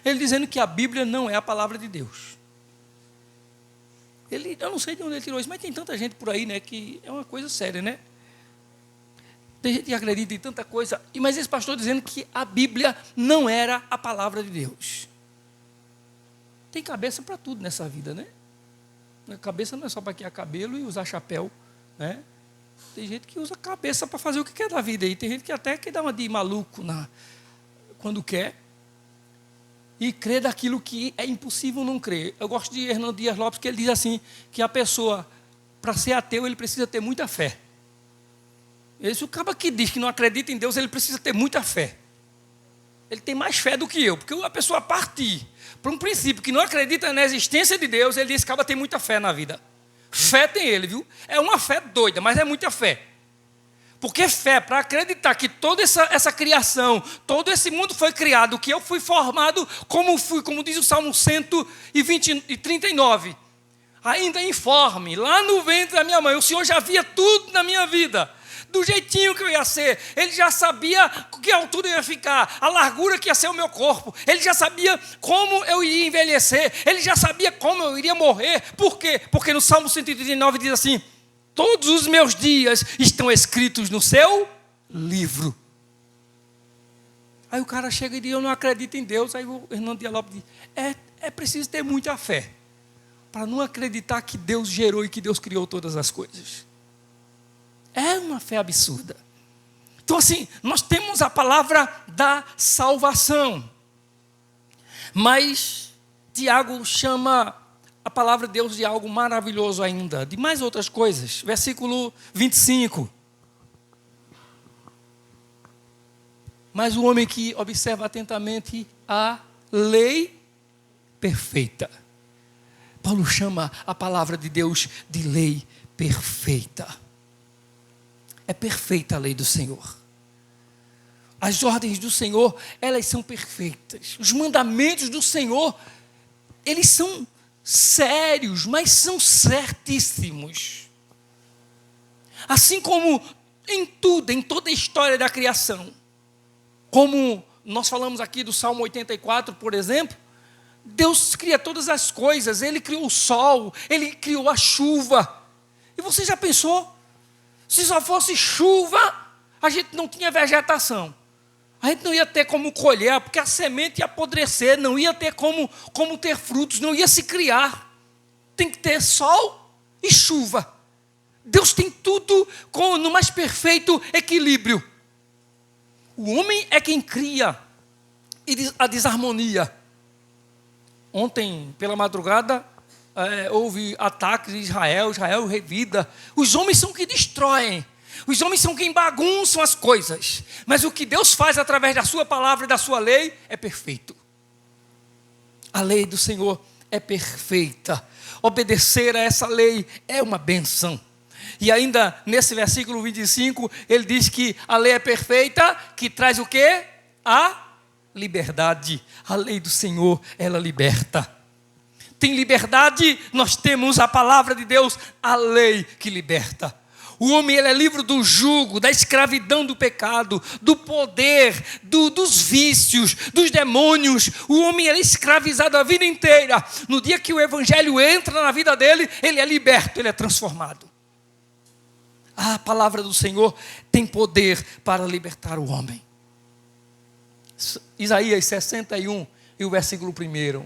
Ele dizendo que a Bíblia não é a palavra de Deus. Eu não sei de onde ele tirou isso, mas tem tanta gente por aí, né, que é uma coisa séria, né? Tem gente que acredita em tanta coisa, mas esse pastor dizendo que a Bíblia não era a palavra de Deus. Tem cabeça para tudo nessa vida, né? A cabeça não é só para criar cabelo e usar chapéu, né? Tem gente que usa a cabeça para fazer o que quer da vida, e tem gente que até quer dar uma de maluco quando quer, e crê daquilo que é impossível não crer. Eu gosto de Hernando Dias Lopes, que ele diz assim, que a pessoa, para ser ateu, ele precisa ter muita fé. Esse o cara que diz que não acredita em Deus, ele precisa ter muita fé. Ele tem mais fé do que eu, porque a pessoa partir para um princípio que não acredita na existência de Deus, ele diz que acaba tem muita fé na vida. Fé tem ele, viu? É uma fé doida, mas é muita fé. Porque fé, para acreditar que toda essa criação, todo esse mundo foi criado, que eu fui formado como diz o Salmo 139, ainda informe, lá no ventre da minha mãe, o Senhor já via tudo na minha vida, do jeitinho que eu ia ser. Ele já sabia que altura eu ia ficar, a largura que ia ser o meu corpo. Ele já sabia como eu ia envelhecer. Ele já sabia como eu iria morrer. Por quê? Porque no Salmo 139 diz assim: todos os meus dias estão escritos no seu livro. Aí o cara chega e diz: eu não acredito em Deus. Aí o Hernando Dias Lopes diz: é preciso ter muita fé para não acreditar que Deus gerou e que Deus criou todas as coisas. É uma fé absurda. Então, assim, nós temos a palavra da salvação. Mas Tiago chama a palavra de Deus de algo maravilhoso ainda, de mais outras coisas. Versículo 25. Mas o homem que observa atentamente a lei perfeita. Paulo chama a palavra de Deus de lei perfeita. É perfeita a lei do Senhor. As ordens do Senhor, elas são perfeitas. Os mandamentos do Senhor, eles são sérios, mas são certíssimos. Assim como em tudo, em toda a história da criação. Como nós falamos aqui do Salmo 84, por exemplo, Deus cria todas as coisas. Ele criou o sol, Ele criou a chuva. E você já pensou? Se só fosse chuva, a gente não tinha vegetação. A gente não ia ter como colher, porque a semente ia apodrecer, não ia ter como ter frutos, não ia se criar. Tem que ter sol e chuva. Deus tem tudo no mais perfeito equilíbrio. O homem é quem cria a desarmonia. Ontem, pela madrugada, houve ataques em Israel revida. Os homens são que destroem. Os homens são quem bagunçam as coisas. Mas o que Deus faz através da sua palavra e da sua lei é perfeito. A lei do Senhor é perfeita. Obedecer a essa lei é uma benção. E ainda nesse versículo 25, ele diz que a lei é perfeita, que traz o quê? A liberdade. A lei do Senhor, ela liberta. Tem liberdade, nós temos a palavra de Deus, a lei que liberta. O homem, ele é livre do jugo, da escravidão do pecado, do poder, dos vícios, dos demônios. O homem, ele é escravizado a vida inteira. No dia que o evangelho entra na vida dele, ele é liberto, ele é transformado. A palavra do Senhor tem poder para libertar o homem. Isaías 61 e o versículo 1.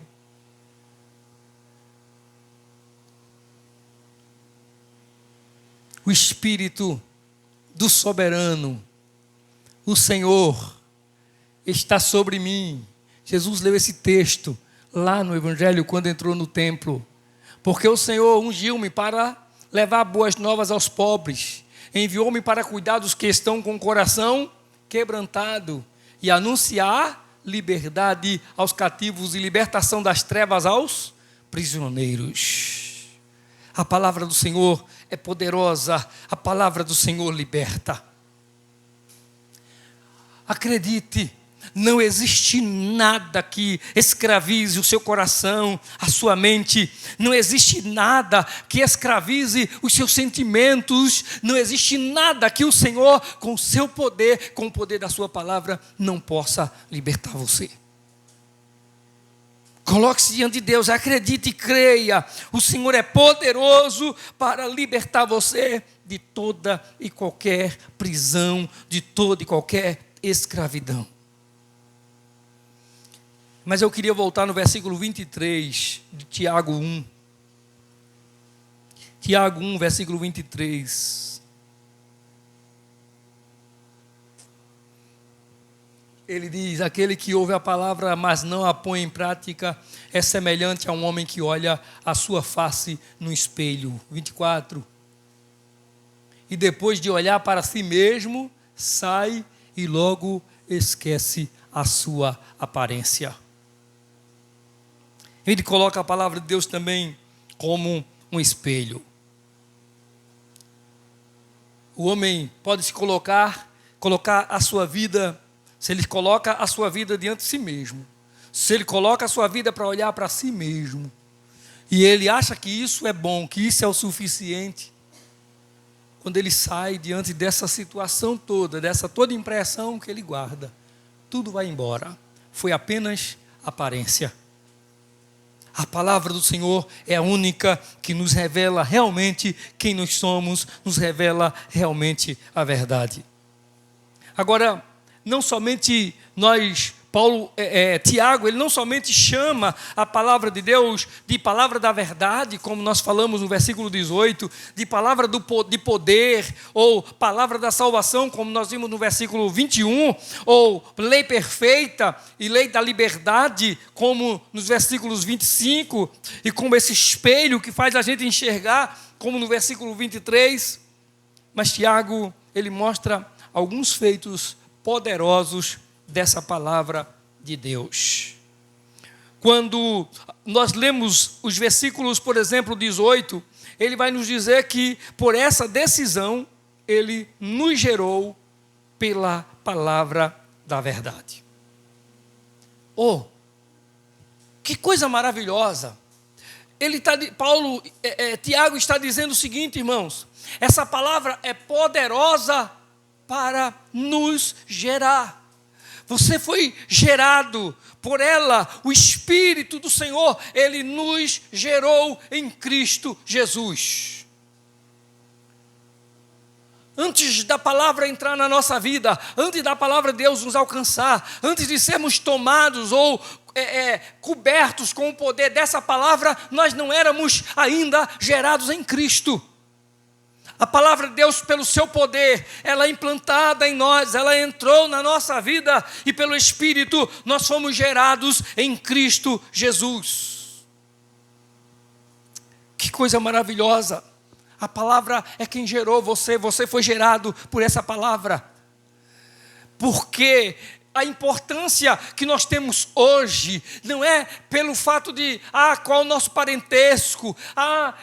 O Espírito do soberano, o Senhor, está sobre mim. Jesus leu esse texto lá no Evangelho quando entrou no templo. Porque o Senhor ungiu-me para levar boas novas aos pobres. Enviou-me para cuidar dos que estão com o coração quebrantado e anunciar liberdade aos cativos e libertação das trevas aos prisioneiros. A palavra do Senhor é poderosa, a palavra do Senhor liberta. Acredite, não existe nada que escravize o seu coração, a sua mente. Não existe nada que escravize os seus sentimentos. Não existe nada que o Senhor, com o seu poder, com o poder da sua palavra, não possa libertar você. Coloque-se diante de Deus, acredite e creia. O Senhor é poderoso para libertar você de toda e qualquer prisão, de toda e qualquer escravidão. Mas eu queria voltar no versículo 23 de Tiago 1. Tiago 1, versículo 23. Ele diz: aquele que ouve a palavra, mas não a põe em prática, é semelhante a um homem que olha a sua face no espelho. 24. E depois de olhar para si mesmo, sai e logo esquece a sua aparência. Ele coloca a palavra de Deus também como um espelho. O homem pode se colocar a sua vida, se ele coloca a sua vida diante de si mesmo, se ele coloca a sua vida para olhar para si mesmo, e ele acha que isso é bom, que isso é o suficiente, quando ele sai diante dessa situação toda, dessa toda impressão que ele guarda, tudo vai embora. Foi apenas aparência. A palavra do Senhor é a única que nos revela realmente quem nós somos, nos revela realmente a verdade. Agora, não somente Tiago, ele não somente chama a palavra de Deus de palavra da verdade, como nós falamos no versículo 18, de palavra de poder, ou palavra da salvação, como nós vimos no versículo 21, ou lei perfeita e lei da liberdade, como nos versículos 25, e como esse espelho que faz a gente enxergar, como no versículo 23. Mas Tiago, ele mostra alguns feitos poderosos dessa palavra de Deus. Quando nós lemos os versículos, por exemplo, 18, ele vai nos dizer que por essa decisão, ele nos gerou pela palavra da verdade. Oh, que coisa maravilhosa! Tiago está dizendo o seguinte, irmãos, essa palavra é poderosa para nos gerar. Você foi gerado por ela, o Espírito do Senhor, ele nos gerou em Cristo Jesus. Antes da palavra entrar na nossa vida, antes da palavra de Deus nos alcançar, antes de sermos tomados ou cobertos com o poder dessa palavra, nós não éramos ainda gerados em Cristo. A palavra de Deus, pelo seu poder, ela é implantada em nós, ela entrou na nossa vida e pelo Espírito nós fomos gerados em Cristo Jesus. Que coisa maravilhosa! A palavra é quem gerou você, você foi gerado por essa palavra. Porque a importância que nós temos hoje não é pelo fato de, qual é o nosso parentesco,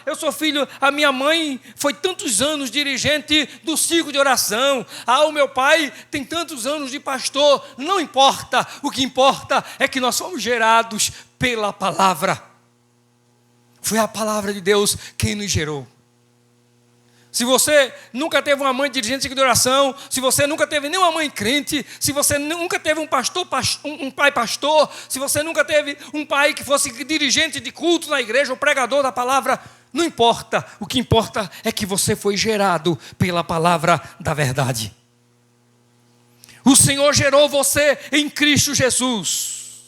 eu sou filho, a minha mãe foi tantos anos dirigente do círculo de oração, o meu pai tem tantos anos de pastor. Não importa, o que importa é que nós fomos gerados pela palavra. Foi a palavra de Deus quem nos gerou. Se você nunca teve uma mãe dirigente de oração, se você nunca teve nenhuma mãe crente, se você nunca teve um pai pastor, se você nunca teve um pai que fosse dirigente de culto na igreja, ou pregador da palavra, não importa. O que importa é que você foi gerado pela palavra da verdade. O Senhor gerou você em Cristo Jesus.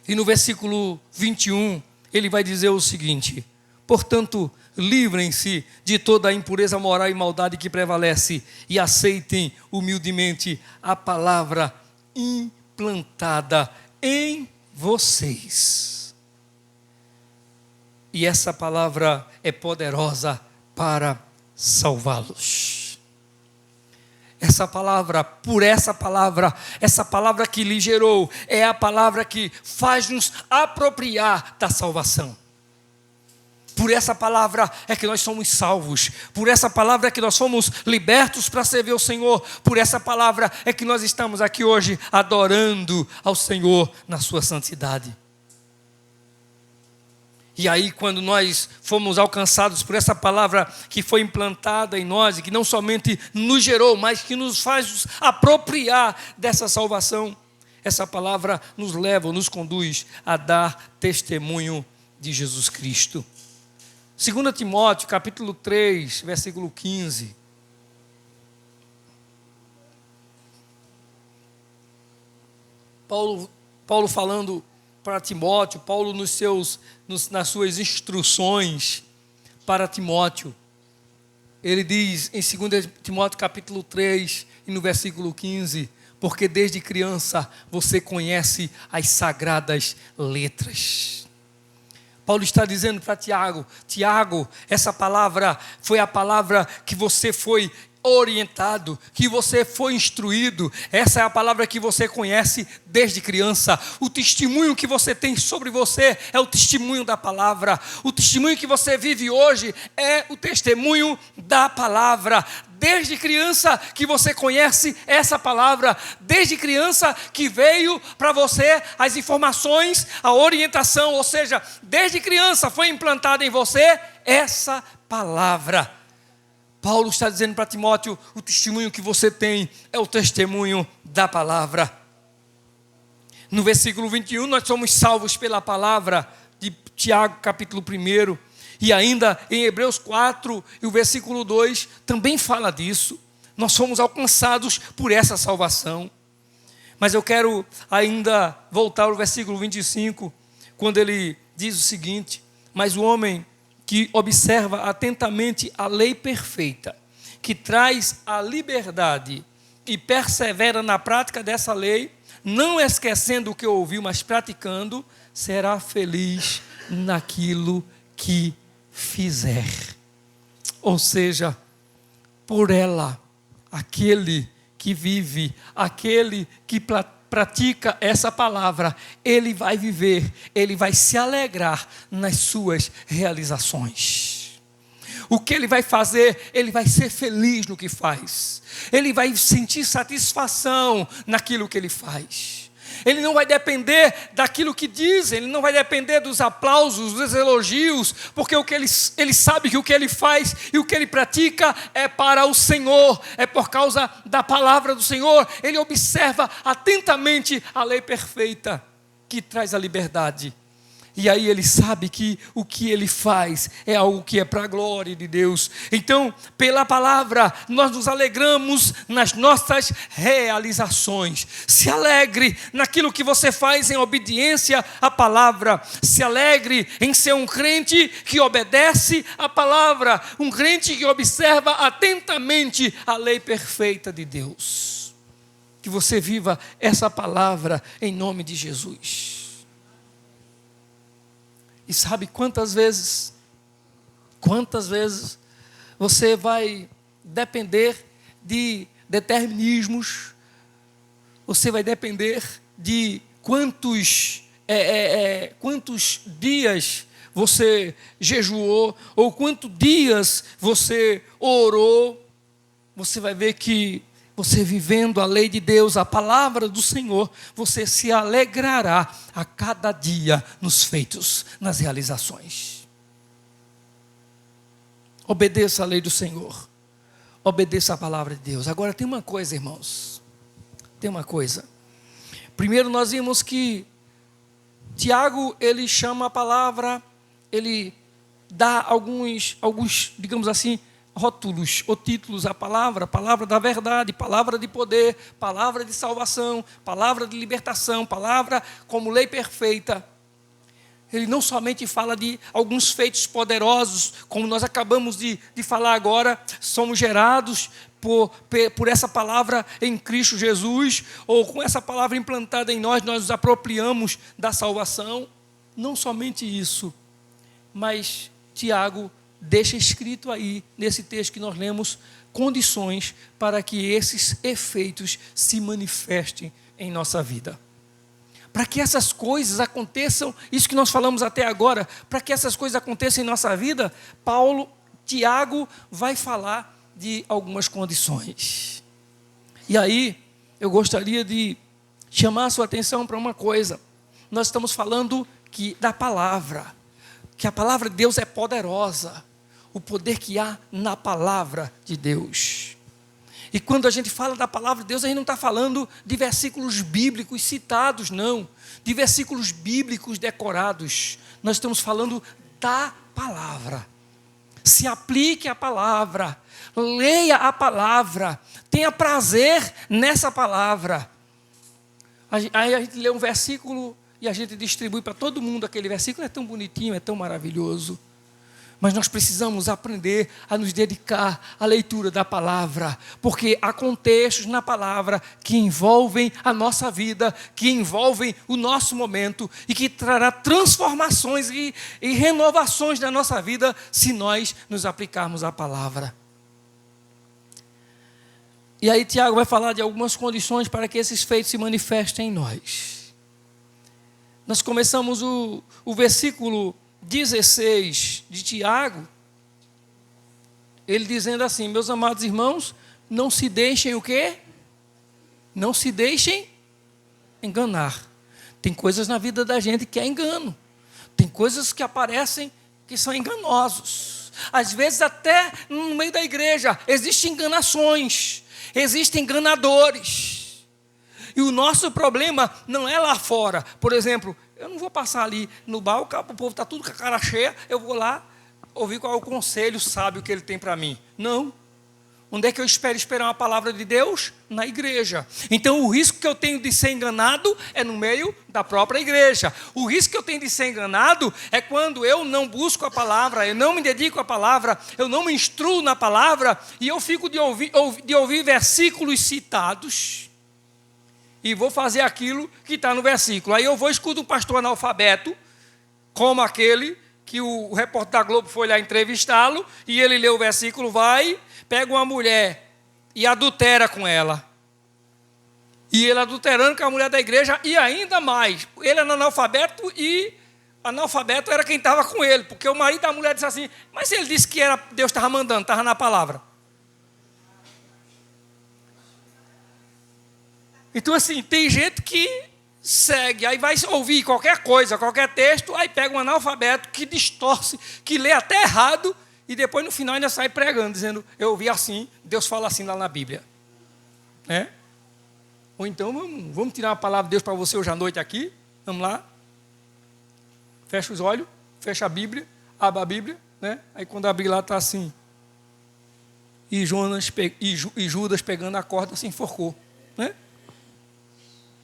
E no versículo 21, ele vai dizer o seguinte: portanto, livrem-se de toda a impureza moral e maldade que prevalece e aceitem humildemente a palavra implantada em vocês. E essa palavra é poderosa para salvá-los. Essa palavra que lhe gerou, é a palavra que faz-nos apropriar da salvação. Por essa palavra é que nós somos salvos. Por essa palavra é que nós fomos libertos para servir ao Senhor. Por essa palavra é que nós estamos aqui hoje adorando ao Senhor na sua santidade. E aí, quando nós fomos alcançados por essa palavra que foi implantada em nós e que não somente nos gerou, mas que nos faz apropriar dessa salvação, essa palavra nos leva, nos conduz a dar testemunho de Jesus Cristo. 2 Timóteo, capítulo 3, versículo 15. Paulo falando para Timóteo, Paulo nas suas instruções para Timóteo, ele diz em 2 Timóteo capítulo 3, e no versículo 15, porque desde criança você conhece as sagradas letras. Paulo está dizendo para Tiago, essa palavra foi a palavra que você foi orientado, que você foi instruído. Essa é a palavra que você conhece desde criança. O testemunho que você tem sobre você é o testemunho da palavra. O testemunho que você vive hoje é o testemunho da palavra. Desde criança que você conhece essa palavra, desde criança que veio para você as informações, a orientação, ou seja, desde criança foi implantada em você essa palavra. Paulo está dizendo para Timóteo, o testemunho que você tem é o testemunho da palavra. No versículo 21, nós somos salvos pela palavra de Tiago, capítulo 1. E ainda em Hebreus 4, e o versículo 2, também fala disso. Nós somos alcançados por essa salvação. Mas eu quero ainda voltar ao versículo 25, quando ele diz o seguinte: mas o homem que observa atentamente a lei perfeita, que traz a liberdade e persevera na prática dessa lei, não esquecendo o que ouviu, mas praticando, será feliz naquilo que fizer. Ou seja, por ela, aquele que vive, aquele que pratica essa palavra, ele vai viver, ele vai se alegrar nas suas realizações. O que ele vai fazer? Ele vai ser feliz no que faz. Ele vai sentir satisfação naquilo que ele faz. Ele não vai depender daquilo que dizem, ele não vai depender dos aplausos, dos elogios, porque ele sabe que o que ele faz e o que ele pratica é para o Senhor, é por causa da palavra do Senhor. Ele observa atentamente a lei perfeita que traz a liberdade. E aí ele sabe que o que ele faz é algo que é para a glória de Deus. Então, pela palavra, nós nos alegramos nas nossas realizações. Se alegre naquilo que você faz em obediência à palavra. Se alegre em ser um crente que obedece à palavra. Um crente que observa atentamente a lei perfeita de Deus. Que você viva essa palavra em nome de Jesus. E sabe quantas vezes você vai depender de determinismos, você vai depender de quantos dias você jejuou, ou quantos dias você orou. Você vai ver que você vivendo a lei de Deus, a palavra do Senhor, você se alegrará a cada dia nos feitos, nas realizações. Obedeça a lei do Senhor. Obedeça a palavra de Deus. Agora tem uma coisa, irmãos. Tem uma coisa. Primeiro nós vimos que Tiago, ele chama a palavra, ele dá alguns, digamos assim, rótulos ou títulos à palavra: palavra da verdade, palavra de poder, palavra de salvação, palavra de libertação, palavra como lei perfeita. Ele não somente fala de alguns feitos poderosos, como nós acabamos de falar agora, somos gerados por essa palavra em Cristo Jesus, ou com essa palavra implantada em nós, nós nos apropriamos da salvação. Não somente isso, mas Tiago deixa escrito aí, nesse texto que nós lemos, condições para que esses efeitos se manifestem em nossa vida. Para que essas coisas aconteçam, isso que nós falamos até agora, para que essas coisas aconteçam em nossa vida, Tiago vai falar de algumas condições. E aí, eu gostaria de chamar a sua atenção para uma coisa. Nós estamos falando da palavra, que a palavra de Deus é poderosa. O poder que há na palavra de Deus. E quando a gente fala da palavra de Deus, a gente não está falando de versículos bíblicos citados, não. De versículos bíblicos decorados. Nós estamos falando da palavra. Se aplique a palavra. Leia a palavra. Tenha prazer nessa palavra. Aí a gente lê um versículo e a gente distribui para todo mundo aquele versículo. É tão bonitinho, é tão maravilhoso. Mas nós precisamos aprender a nos dedicar à leitura da palavra, porque há contextos na palavra que envolvem a nossa vida, que envolvem o nosso momento e que trará transformações e renovações na nossa vida se nós nos aplicarmos à palavra. E aí Tiago vai falar de algumas condições para que esses feitos se manifestem em nós. Nós começamos o versículo 16 de Tiago, ele dizendo assim: meus amados irmãos, não se deixem o quê? Não se deixem enganar. Tem coisas na vida da gente que é engano. Tem coisas que aparecem que são enganosos. Às vezes até no meio da igreja existem enganações, existem enganadores. E o nosso problema não é lá fora. Por exemplo, eu não vou passar ali no bar, o povo está tudo com a cara cheia, eu vou lá ouvir qual é o conselho sábio que ele tem para mim. Não. Onde é que eu espero esperar uma palavra de Deus? Na igreja. Então o risco que eu tenho de ser enganado é no meio da própria igreja. O risco que eu tenho de ser enganado é quando eu não busco a palavra, eu não me dedico à palavra, eu não me instruo na palavra, e eu fico de ouvir versículos citados, e vou fazer aquilo que está no versículo. Aí eu vou escutar um pastor analfabeto, como aquele que o repórter da Globo foi lá entrevistá-lo, e ele lê o versículo, pega uma mulher e adultera com ela. E ele adulterando com a mulher da igreja, e ainda mais, ele era analfabeto, e analfabeto era quem estava com ele, porque o marido da mulher disse assim: mas ele disse que era, Deus estava mandando, estava na palavra. Então assim, tem gente que segue, aí vai ouvir qualquer coisa, qualquer texto, aí pega um analfabeto que distorce, que lê até errado, e depois no final ainda sai pregando, dizendo: eu ouvi assim, Deus fala assim lá na Bíblia. Ou então, vamos tirar uma palavra de Deus para você hoje à noite aqui, vamos lá, fecha os olhos, fecha a Bíblia, abre a Bíblia, aí quando abrir lá está assim, e Judas pegando a corda se enforcou,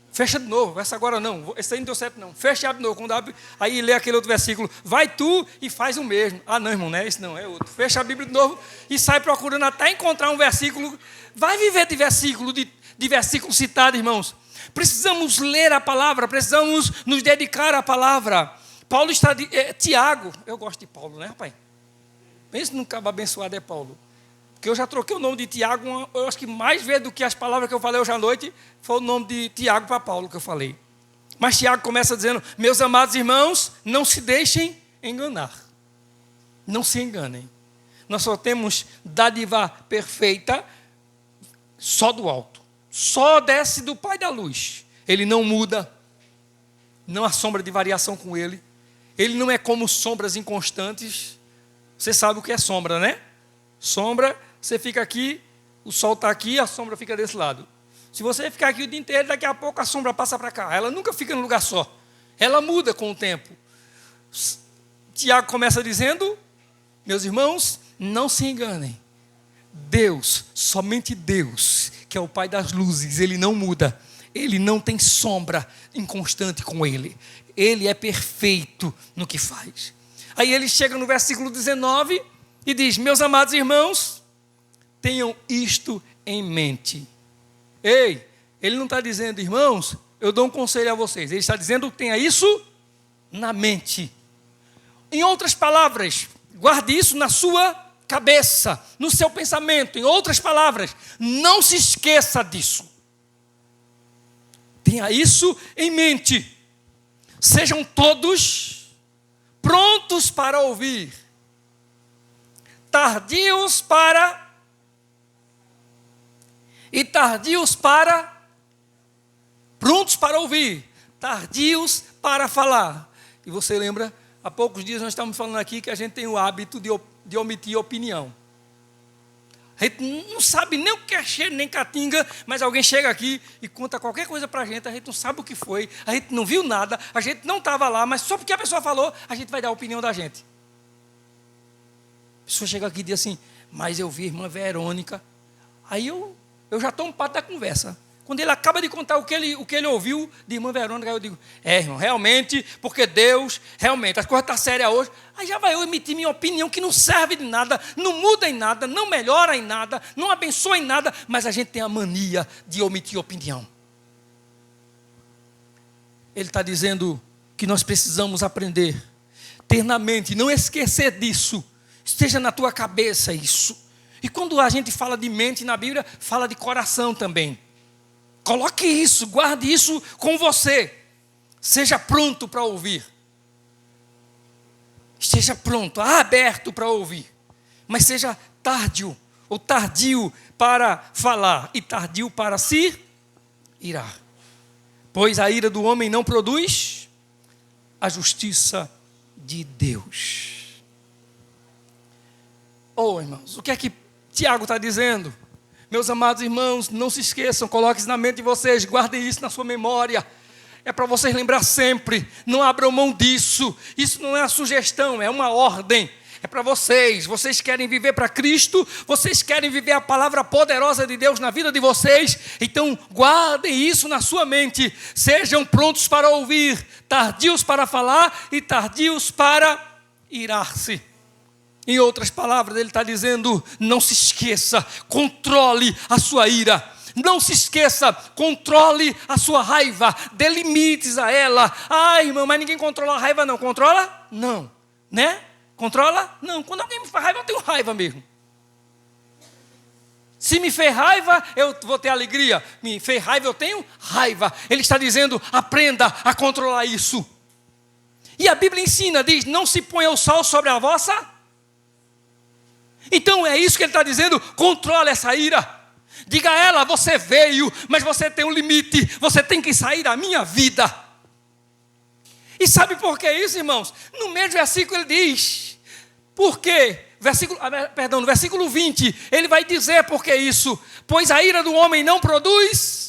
Fecha de novo, essa agora não, esse aí não deu certo não. Fecha e abre de novo, quando abre, aí lê aquele outro versículo, vai tu e faz o mesmo. Ah não, irmão, não é esse não, é outro. Fecha a Bíblia de novo e sai procurando até encontrar um versículo. Vai viver de versículo citado, irmãos. Precisamos ler a palavra, precisamos nos dedicar à palavra. Paulo está, Tiago, eu gosto de Paulo, né, rapaz? Pensa num cabo abençoado é Paulo. Porque eu já troquei o nome de Tiago, eu acho que mais vezes do que as palavras que eu falei hoje à noite, foi o nome de Tiago para Paulo que eu falei. Mas Tiago começa dizendo: meus amados irmãos, não se deixem enganar. Não se enganem. Nós só temos dádiva perfeita só do alto. Só desce do Pai da luz. Ele não muda. Não há sombra de variação com ele. Ele não é como sombras inconstantes. Você sabe o que é sombra, né? Sombra, você fica aqui, o sol está aqui, a sombra fica desse lado. Se você ficar aqui o dia inteiro, daqui a pouco a sombra passa para cá. Ela nunca fica no lugar só. Ela muda com o tempo. Tiago começa dizendo: meus irmãos, não se enganem. Deus, somente Deus, que é o Pai das luzes, Ele não muda. Ele não tem sombra inconstante com Ele. Ele é perfeito no que faz. Aí ele chega no versículo 19 e diz: meus amados irmãos, tenham isto em mente. Ei, ele não está dizendo: irmãos, eu dou um conselho a vocês. Ele está dizendo: tenha isso na mente. Em outras palavras, guarde isso na sua cabeça, no seu pensamento. Em outras palavras, não se esqueça disso. Tenha isso em mente. Sejam todos prontos para ouvir, tardios para prontos para ouvir, tardios para falar. E você lembra, há poucos dias nós estávamos falando aqui que a gente tem o hábito de omitir opinião. A gente não sabe nem o que é cheiro, nem catinga, mas alguém chega aqui e conta qualquer coisa para a gente não sabe o que foi, a gente não viu nada, a gente não estava lá, mas só porque a pessoa falou, a gente vai dar a opinião da gente. A pessoa chega aqui e diz assim: mas eu vi a irmã Verônica. Aí eu já estou um pato da conversa. Quando ele acaba de contar o que ele ouviu de irmã Verônica, eu digo: irmão, realmente, porque Deus, realmente, as coisas estão sérias hoje. Aí já vai eu emitir minha opinião, que não serve de nada, não muda em nada, não melhora em nada, não abençoa em nada, mas a gente tem a mania de omitir opinião. Ele está dizendo que nós precisamos aprender, ter na mente, não esquecer disso. Esteja na tua cabeça isso. E quando a gente fala de mente na Bíblia, fala de coração também. Coloque isso, guarde isso com você. Seja pronto para ouvir. Esteja pronto, aberto para ouvir. Mas seja tardio ou tardio para falar e tardio para se irar. Pois a ira do homem não produz a justiça de Deus. Oh, irmãos, o que é que Tiago está dizendo? Meus amados irmãos, não se esqueçam, coloquem isso na mente de vocês, guardem isso na sua memória. É para vocês lembrar sempre, não abram mão disso. Isso não é uma sugestão, é uma ordem. É para vocês. Vocês querem viver para Cristo, vocês querem viver a palavra poderosa de Deus na vida de vocês. Então guardem isso na sua mente. Sejam prontos para ouvir, tardios para falar e tardios para irar-se. Em outras palavras, ele está dizendo, não se esqueça, controle a sua ira. Não se esqueça, controle a sua raiva, dê limites a ela. Ai, irmão, mas ninguém controla a raiva não. Controla? Não. Né? Controla? Não. Quando alguém me faz raiva, eu tenho raiva mesmo. Se me fez raiva, eu vou ter alegria. Me fez raiva, eu tenho raiva. Ele está dizendo, aprenda a controlar isso. E a Bíblia ensina, diz, não se ponha o sol sobre a vossa. Então é isso que ele está dizendo, controle essa ira. Diga a ela, você veio, mas você tem um limite, você tem que sair da minha vida. E sabe por que isso, irmãos? No mesmo versículo ele diz, por quê? No versículo 20, ele vai dizer por que isso. Pois a ira do homem não produz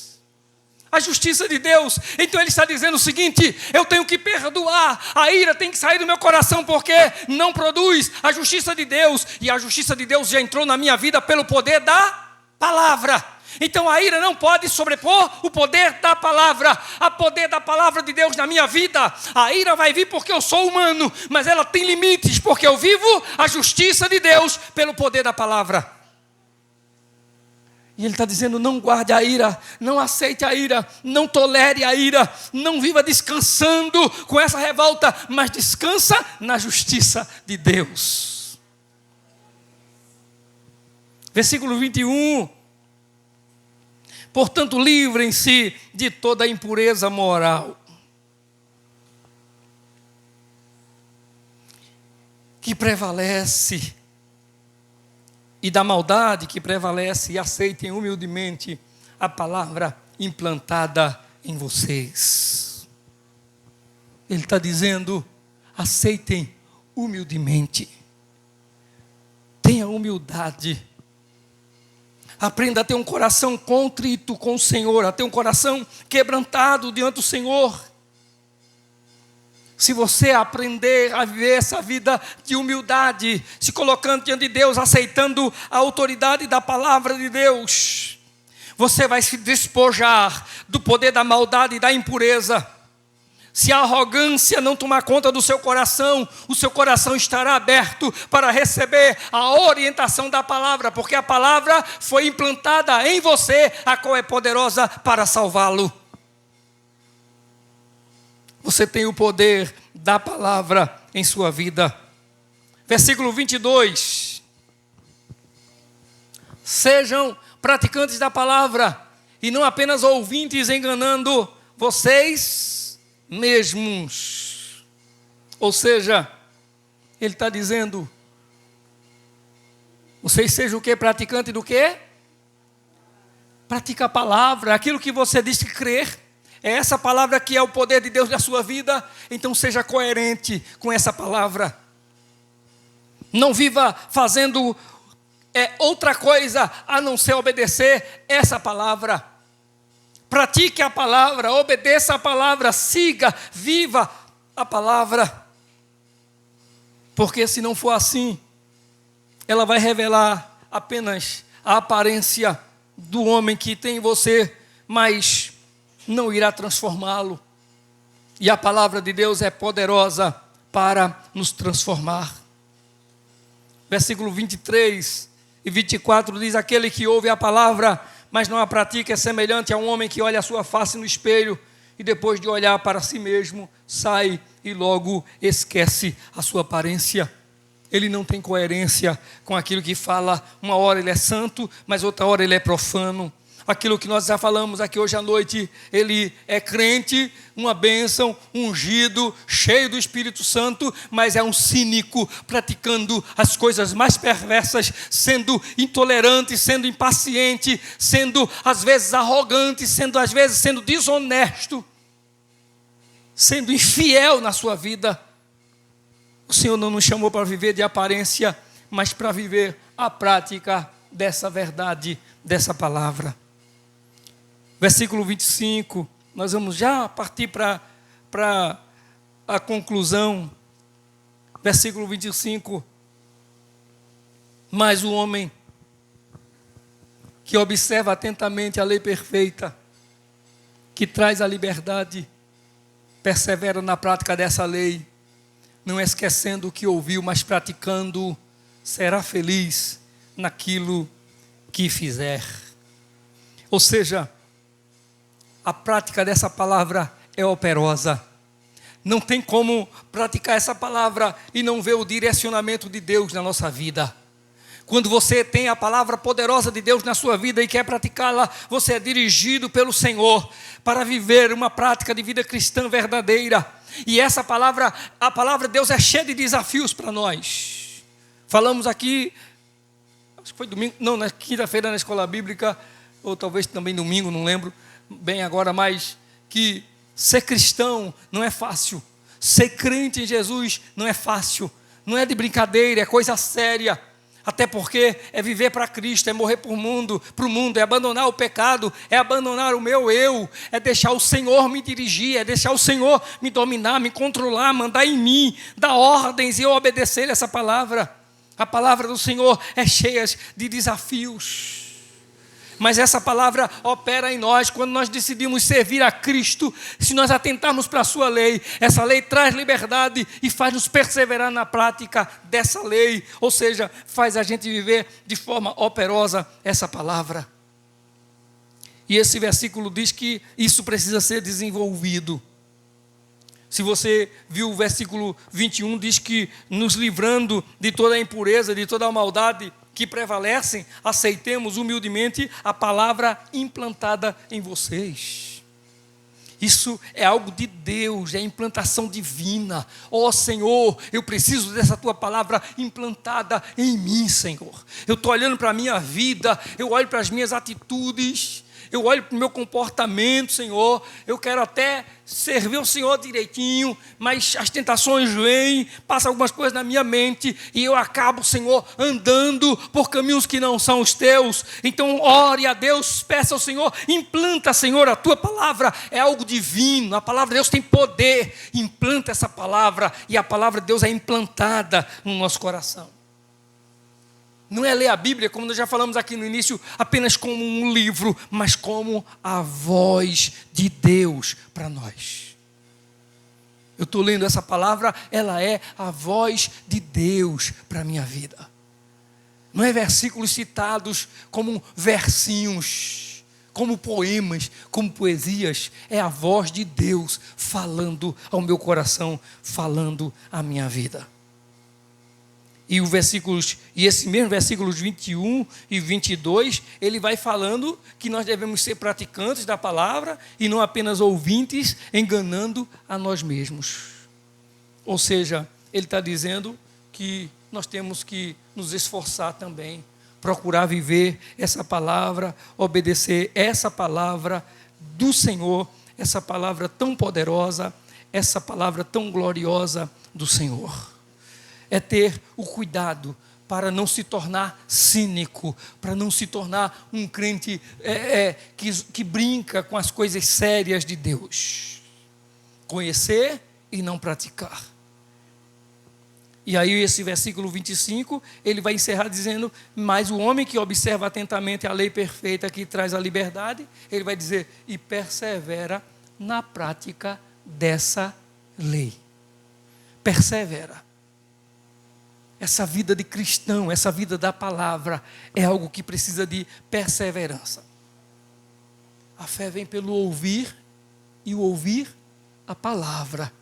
a justiça de Deus. Então ele está dizendo o seguinte, eu tenho que perdoar, a ira tem que sair do meu coração, porque não produz a justiça de Deus. E a justiça de Deus já entrou na minha vida pelo poder da palavra. Então a ira não pode sobrepor o poder da palavra. A poder da palavra de Deus na minha vida. A ira vai vir porque eu sou humano, mas ela tem limites, porque eu vivo a justiça de Deus pelo poder da palavra. E ele está dizendo, não guarde a ira, não aceite a ira, não tolere a ira, não viva descansando com essa revolta, mas descansa na justiça de Deus. Versículo 21. Portanto, livrem-se de toda a impureza moral que prevalece e da maldade que prevalece, e aceitem humildemente a palavra implantada em vocês. Ele está dizendo, aceitem humildemente. Tenha humildade. Aprenda a ter um coração contrito com o Senhor, a ter um coração quebrantado diante do Senhor. Se você aprender a viver essa vida de humildade, se colocando diante de Deus, aceitando a autoridade da palavra de Deus, você vai se despojar do poder da maldade e da impureza. Se a arrogância não tomar conta do seu coração, o seu coração estará aberto para receber a orientação da palavra, porque a palavra foi implantada em você, a qual é poderosa para salvá-lo. Você tem o poder da palavra em sua vida. Versículo 22. Sejam praticantes da palavra e não apenas ouvintes, enganando vocês mesmos. Ou seja, ele está dizendo, vocês sejam o quê? Praticante do quê? Pratica a palavra, aquilo que você diz que crer. É essa palavra que é o poder de Deus na sua vida. Então seja coerente com essa palavra. Não viva fazendo outra coisa a não ser obedecer essa palavra. Pratique a palavra, obedeça a palavra, siga, viva a palavra. Porque se não for assim, ela vai revelar apenas a aparência do homem que tem em você, mas não irá transformá-lo. E a palavra de Deus é poderosa para nos transformar. Versículo 23 e 24 diz, aquele que ouve a palavra, mas não a pratica, é semelhante a um homem que olha a sua face no espelho e depois de olhar para si mesmo, sai e logo esquece a sua aparência. Ele não tem coerência com aquilo que fala. Uma hora ele é santo, mas outra hora ele é profano. Aquilo que nós já falamos aqui hoje à noite, ele é crente, uma bênção, ungido, cheio do Espírito Santo, mas é um cínico, praticando as coisas mais perversas, sendo intolerante, sendo impaciente, sendo às vezes arrogante, sendo às vezes sendo desonesto, sendo infiel na sua vida. O Senhor não nos chamou para viver de aparência, mas para viver a prática dessa verdade, dessa palavra. Versículo 25, nós vamos já partir para a conclusão. Versículo 25. Mas o homem que observa atentamente a lei perfeita, que traz a liberdade, persevera na prática dessa lei, não esquecendo o que ouviu, mas praticando, será feliz naquilo que fizer. Ou seja, a prática dessa palavra é operosa. Não tem como praticar essa palavra e não ver o direcionamento de Deus na nossa vida. Quando você tem a palavra poderosa de Deus na sua vida e quer praticá-la, você é dirigido pelo Senhor para viver uma prática de vida cristã verdadeira. E essa palavra, a palavra de Deus é cheia de desafios para nós. Falamos aqui, acho que foi domingo, não, na quinta-feira na escola bíblica, ou talvez também domingo, não lembro bem agora, mas que ser cristão não é fácil. Ser crente em Jesus não é fácil. Não é de brincadeira, é coisa séria. Até porque é viver para Cristo, é morrer para o mundo, é abandonar o pecado, é abandonar o meu eu, é deixar o Senhor me dirigir, é deixar o Senhor me dominar, me controlar, mandar em mim, dar ordens e eu obedecer essa palavra. A palavra do Senhor é cheia de desafios. Mas essa palavra opera em nós quando nós decidimos servir a Cristo. Se nós atentarmos para a sua lei, essa lei traz liberdade e faz nos perseverar na prática dessa lei. Ou seja, faz a gente viver de forma operosa essa palavra. E esse versículo diz que isso precisa ser desenvolvido. Se você viu o versículo 21, diz que nos livrando de toda a impureza, de toda a maldade que prevalecem, aceitemos humildemente a palavra implantada em vocês. Isso é algo de Deus, é implantação divina. Ó Senhor, eu preciso dessa tua palavra implantada em mim, Senhor. Eu estou olhando para a minha vida, eu olho para as minhas atitudes, eu olho para o meu comportamento, Senhor. Eu quero até servir o Senhor direitinho, mas as tentações vêm, passam algumas coisas na minha mente e eu acabo, Senhor, andando por caminhos que não são os teus. Então ore a Deus, peça ao Senhor, implanta, Senhor, a tua palavra. É algo divino, a palavra de Deus tem poder. Implanta essa palavra e a palavra de Deus é implantada no nosso coração. Não é ler a Bíblia, como nós já falamos aqui no início, apenas como um livro, mas como a voz de Deus para nós. Eu estou lendo essa palavra, ela é a voz de Deus para a minha vida. Não é versículos citados como versinhos, como poemas, como poesias. É a voz de Deus falando ao meu coração, falando à minha vida. E esse mesmo versículos 21 e 22, ele vai falando que nós devemos ser praticantes da palavra e não apenas ouvintes, enganando a nós mesmos. Ou seja, ele está dizendo que nós temos que nos esforçar também, procurar viver essa palavra, obedecer essa palavra do Senhor, essa palavra tão poderosa, essa palavra tão gloriosa do Senhor. É ter o cuidado para não se tornar cínico, para não se tornar um crente que brinca com as coisas sérias de Deus. Conhecer e não praticar. E aí esse versículo 25, ele vai encerrar dizendo, mas o homem que observa atentamente a lei perfeita que traz a liberdade, ele vai dizer, e persevera na prática dessa lei. Persevera. Essa vida de cristão, essa vida da palavra, é algo que precisa de perseverança. A fé vem pelo ouvir, e o ouvir a palavra.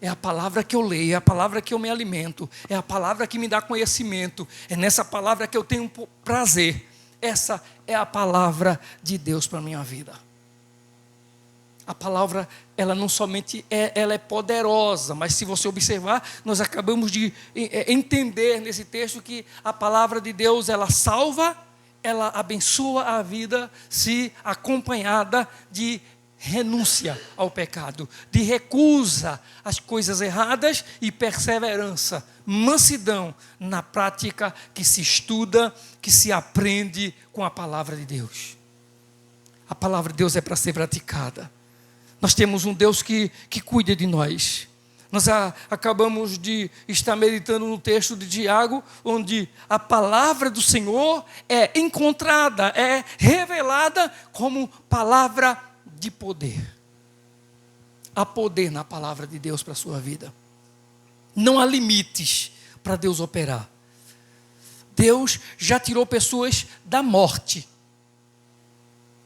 É a palavra que eu leio, é a palavra que eu me alimento, é a palavra que me dá conhecimento, é nessa palavra que eu tenho prazer. Essa é a palavra de Deus para a minha vida. A palavra, ela não somente ela é poderosa, mas se você observar, nós acabamos de entender nesse texto que a palavra de Deus, ela salva, ela abençoa a vida, se acompanhada de renúncia ao pecado, de recusa às coisas erradas e perseverança, mansidão na prática que se estuda, que se aprende com a palavra de Deus. A palavra de Deus é para ser praticada. Nós temos um Deus que cuida de nós. Nós acabamos de estar meditando no texto de Tiago, onde a palavra do Senhor é encontrada, é revelada como palavra de poder. Há poder na palavra de Deus para a sua vida. Não há limites para Deus operar. Deus já tirou pessoas da morte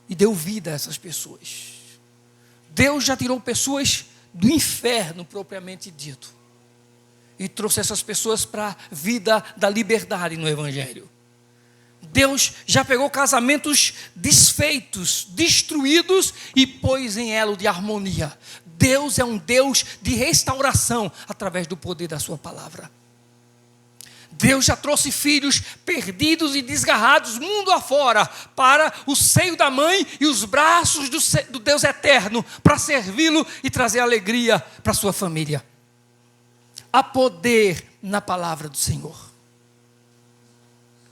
e deu vida a essas pessoas. Deus já tirou pessoas do inferno propriamente dito e trouxe essas pessoas para a vida da liberdade no Evangelho. Deus já pegou casamentos desfeitos, destruídos e pôs em elo de harmonia. Deus é um Deus de restauração através do poder da sua palavra. Deus já trouxe filhos perdidos e desgarrados mundo afora para o seio da mãe e os braços do Deus eterno para servi-lo e trazer alegria para a sua família. Há poder na palavra do Senhor.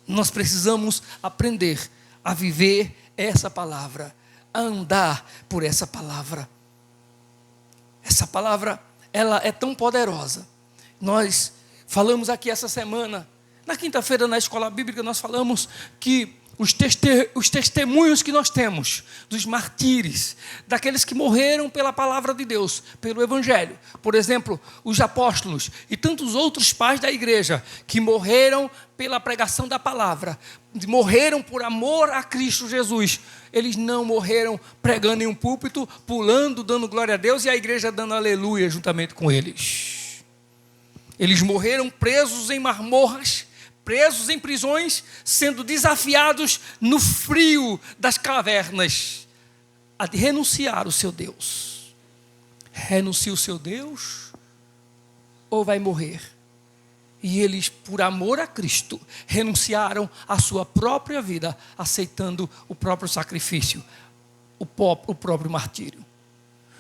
Nós precisamos aprender a viver essa palavra, a andar por essa palavra. Essa palavra, ela é tão poderosa. Nós falamos aqui essa semana, na quinta-feira na escola bíblica, nós falamos que os testemunhos que nós temos, dos martírios, daqueles que morreram pela palavra de Deus, pelo Evangelho. Por exemplo, os apóstolos e tantos outros pais da igreja que morreram pela pregação da palavra, morreram por amor a Cristo Jesus. Eles não morreram pregando em um púlpito, pulando, dando glória a Deus e a igreja dando aleluia juntamente com eles. Eles morreram presos em masmorras, presos em prisões, sendo desafiados no frio das cavernas a renunciar o seu Deus. Renuncia o seu Deus ou vai morrer? E eles, por amor a Cristo, renunciaram à sua própria vida, aceitando o próprio sacrifício, o próprio martírio.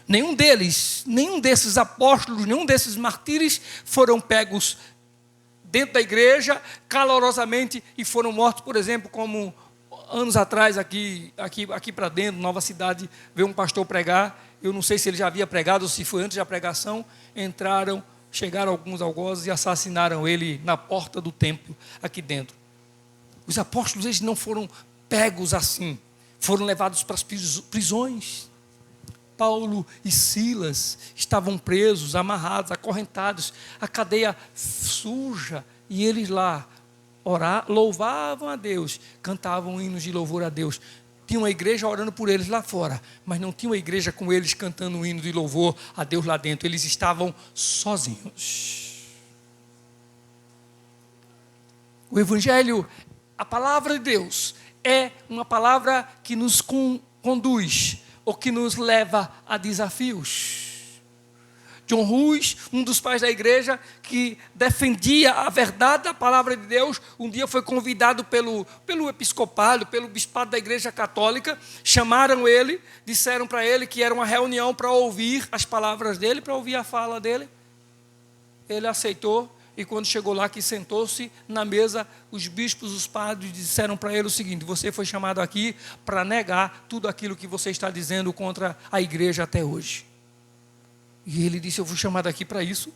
Nenhum desses apóstolos, nenhum desses martírios foram pegos dentro da igreja, calorosamente, e foram mortos, por exemplo, como anos atrás, aqui para dentro, Nova Cidade, veio um pastor pregar, eu não sei se ele já havia pregado ou se foi antes da pregação, chegaram alguns algozes e assassinaram ele na porta do templo, aqui dentro. Os apóstolos, eles não foram pegos assim, foram levados para as prisões. Paulo e Silas estavam presos, amarrados, acorrentados, a cadeia suja, e eles lá louvavam a Deus, cantavam hinos de louvor a Deus. Tinha uma igreja orando por eles lá fora, mas não tinha uma igreja com eles cantando um hino de louvor a Deus lá dentro. Eles estavam sozinhos. O Evangelho, a palavra de Deus, é uma palavra que nos conduz, ou que nos leva a desafios. John Hus, um dos pais da igreja, que defendia a verdade da palavra de Deus, um dia foi convidado pelo episcopado, pelo bispado da igreja católica, chamaram ele, disseram para ele que era uma reunião para ouvir as palavras dele, para ouvir a fala dele. Ele aceitou, e quando chegou lá, que sentou-se na mesa, os bispos, os padres disseram para ele o seguinte: você foi chamado aqui para negar tudo aquilo que você está dizendo contra a igreja até hoje. E ele disse: eu fui chamado aqui para isso.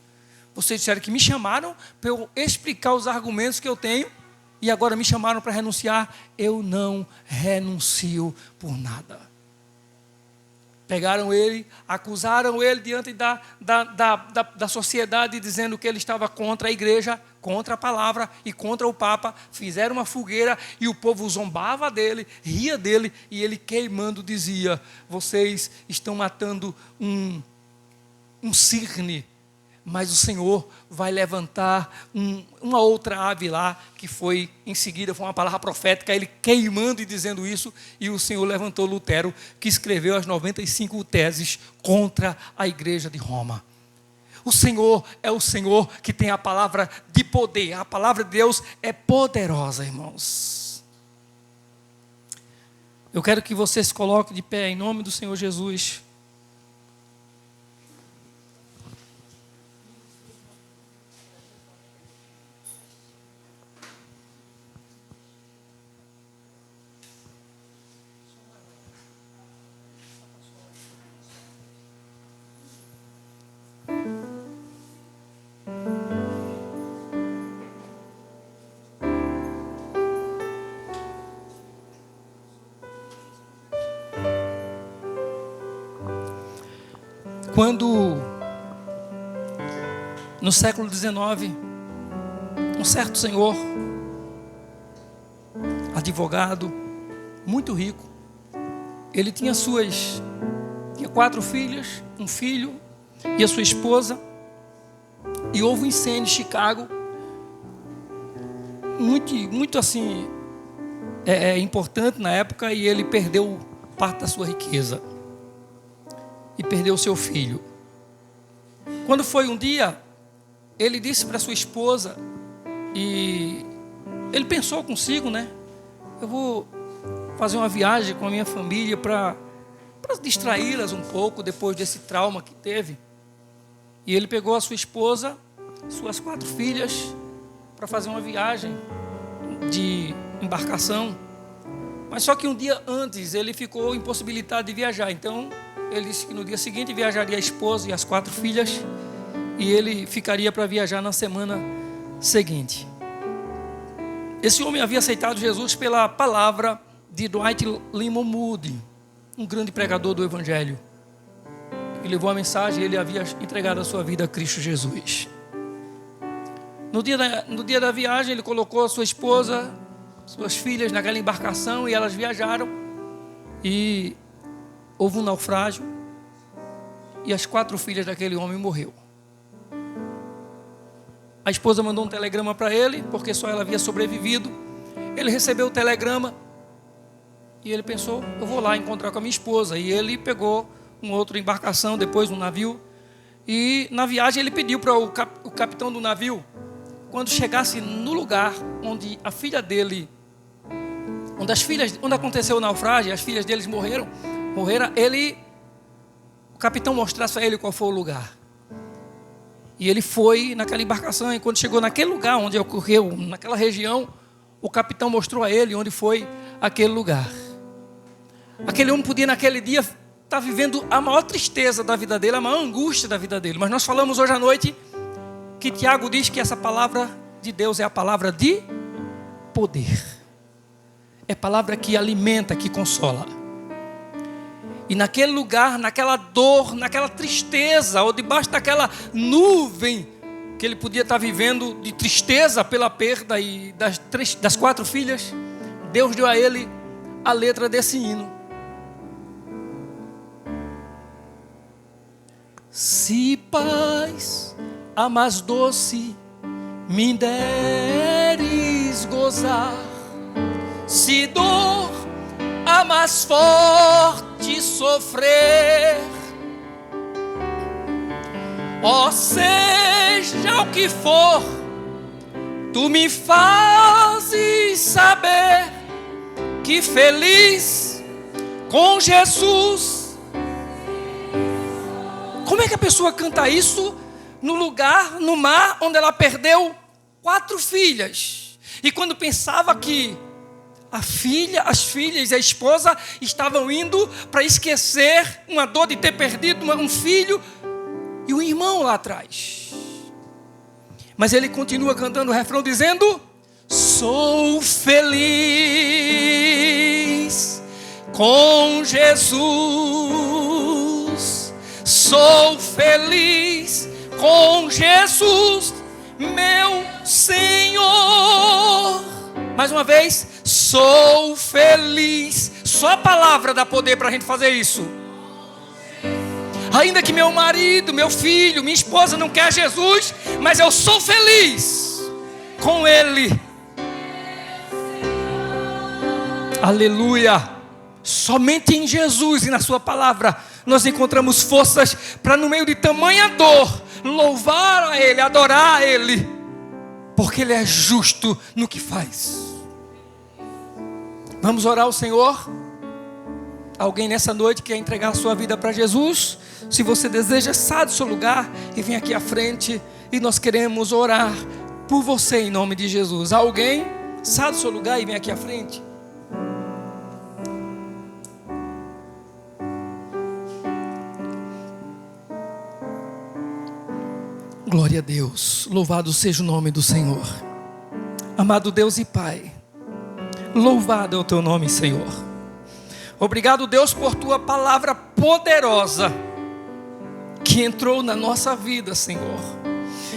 Vocês disseram que me chamaram para eu explicar os argumentos que eu tenho, e agora me chamaram para renunciar. Eu não renuncio por nada. Pegaram ele, acusaram ele diante da sociedade, dizendo que ele estava contra a igreja, contra a palavra e contra o Papa. Fizeram uma fogueira e o povo zombava dele, ria dele, e ele, queimando, dizia: vocês estão matando um cisne Mas o Senhor vai levantar uma outra ave lá, que foi, em seguida, foi uma palavra profética, ele queimando e dizendo isso, e o Senhor levantou Lutero, que escreveu as 95 teses contra a igreja de Roma. O Senhor é o Senhor que tem a palavra de poder. A palavra de Deus é poderosa, irmãos. Eu quero que você se coloque de pé em nome do Senhor Jesus. Quando, no século XIX, um certo senhor, advogado, muito rico, ele tinha 4 filhas, um filho e a sua esposa, e houve um incêndio em Chicago, muito assim, importante na época, e ele perdeu parte da sua riqueza. E perdeu seu filho. Quando foi um dia, ele disse para sua esposa, e ele pensou consigo, né? Eu vou fazer uma viagem com a minha família para distraí-las um pouco depois desse trauma que teve. E ele pegou a sua esposa, suas 4 filhas, para fazer uma viagem de embarcação. Mas só que um dia antes ele ficou impossibilitado de viajar. Então ele disse que no dia seguinte viajaria a esposa e as 4 filhas, e ele ficaria para viajar na semana seguinte. Esse homem havia aceitado Jesus pela palavra de Dwight Lyman Moody, um grande pregador do Evangelho, que levou a mensagem, ele havia entregado a sua vida a Cristo Jesus. No dia da viagem, ele colocou a sua esposa, suas filhas naquela embarcação, e elas viajaram, e houve um naufrágio, e as 4 filhas daquele homem morreu. A esposa mandou um telegrama para ele, porque só ela havia sobrevivido. Ele recebeu o telegrama, e ele pensou, eu vou lá encontrar com a minha esposa. E ele pegou uma outra embarcação, depois um navio, e na viagem ele pediu para o capitão do navio, quando chegasse no lugar onde a filha dele, onde aconteceu o naufrágio, as filhas deles morreram, o capitão mostrasse a ele qual foi o lugar. E ele foi naquela embarcação, e quando chegou naquele lugar onde ocorreu, naquela região, o capitão mostrou a ele onde foi aquele lugar. Aquele homem podia naquele dia estar vivendo a maior tristeza da vida dele, a maior angústia da vida dele. Mas nós falamos hoje à noite que Tiago diz que essa palavra de Deus é a palavra de poder. É a palavra que alimenta, que consola. E naquele lugar, naquela dor, naquela tristeza, ou debaixo daquela nuvem que ele podia estar vivendo de tristeza pela perda das 4 filhas, Deus deu a ele a letra desse hino. Se paz a mais doce me deres gozar, se dor a mais forte sofrer, ó seja o que for, tu me fazes saber que feliz com Jesus. Como é que a pessoa canta isso no lugar, no mar, onde ela perdeu 4 filhas? E quando pensava que as filhas e a esposa estavam indo para esquecer uma dor de ter perdido um filho e um irmão lá atrás. Mas ele continua cantando o refrão dizendo: sou feliz com Jesus, sou feliz com Jesus, meu Senhor. Mais uma vez, sou feliz. Só a palavra dá poder para a gente fazer isso. Ainda que meu marido, meu filho, minha esposa não quer Jesus, mas eu sou feliz com Ele. Aleluia. Somente em Jesus e na sua palavra nós encontramos forças para, no meio de tamanha dor, louvar a Ele, adorar a Ele, porque Ele é justo no que faz. Vamos orar ao Senhor? Alguém nessa noite quer entregar a sua vida para Jesus? Se você deseja, sai do seu lugar e vem aqui à frente, e nós queremos orar por você em nome de Jesus. Alguém? Sai do seu lugar e vem aqui à frente. Glória a Deus, louvado seja o nome do Senhor. Amado Deus e Pai, louvado é o teu nome, Senhor. Obrigado, Deus, por tua palavra poderosa que entrou na nossa vida, Senhor,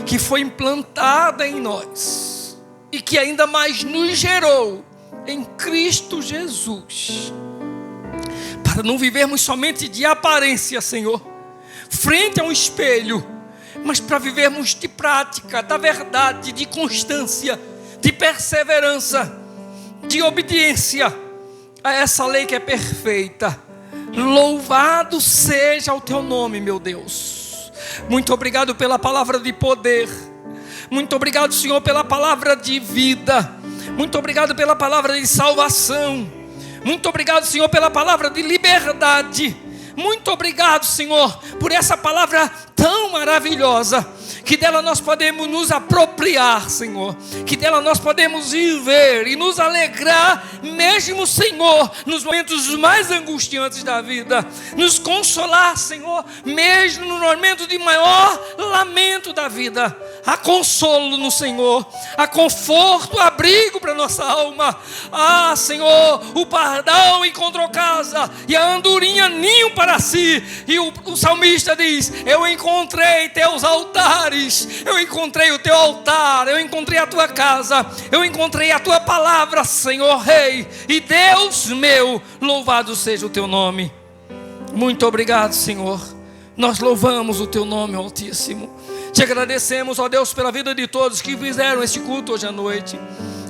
que foi implantada em nós e que ainda mais nos gerou em Cristo Jesus, para não vivermos somente de aparência, Senhor, frente a um espelho, mas para vivermos de prática, da verdade, de constância, de perseverança, de obediência a essa lei que é perfeita. Louvado seja o teu nome, meu Deus. Muito obrigado pela palavra de poder. Muito obrigado, Senhor, pela palavra de vida. Muito obrigado pela palavra de salvação. Muito obrigado, Senhor, pela palavra de liberdade. Muito obrigado, Senhor, por essa palavra tão maravilhosa, que dela nós podemos nos apropriar, Senhor, que dela nós podemos viver e nos alegrar, mesmo, Senhor, nos momentos mais angustiantes da vida, nos consolar, Senhor, mesmo no momento de maior lamento da vida. Há consolo no Senhor, há conforto, abrigo para nossa alma. Ah, Senhor, o pardal encontrou casa e a andorinha ninho para si. E o salmista diz: eu encontrei teus altares, eu encontrei o teu altar, eu encontrei a tua casa, eu encontrei a tua palavra, Senhor Rei e Deus meu, louvado seja o teu nome. Muito obrigado, Senhor. Nós louvamos o teu nome, Altíssimo. Te agradecemos, ó Deus, pela vida de todos que fizeram este culto hoje à noite.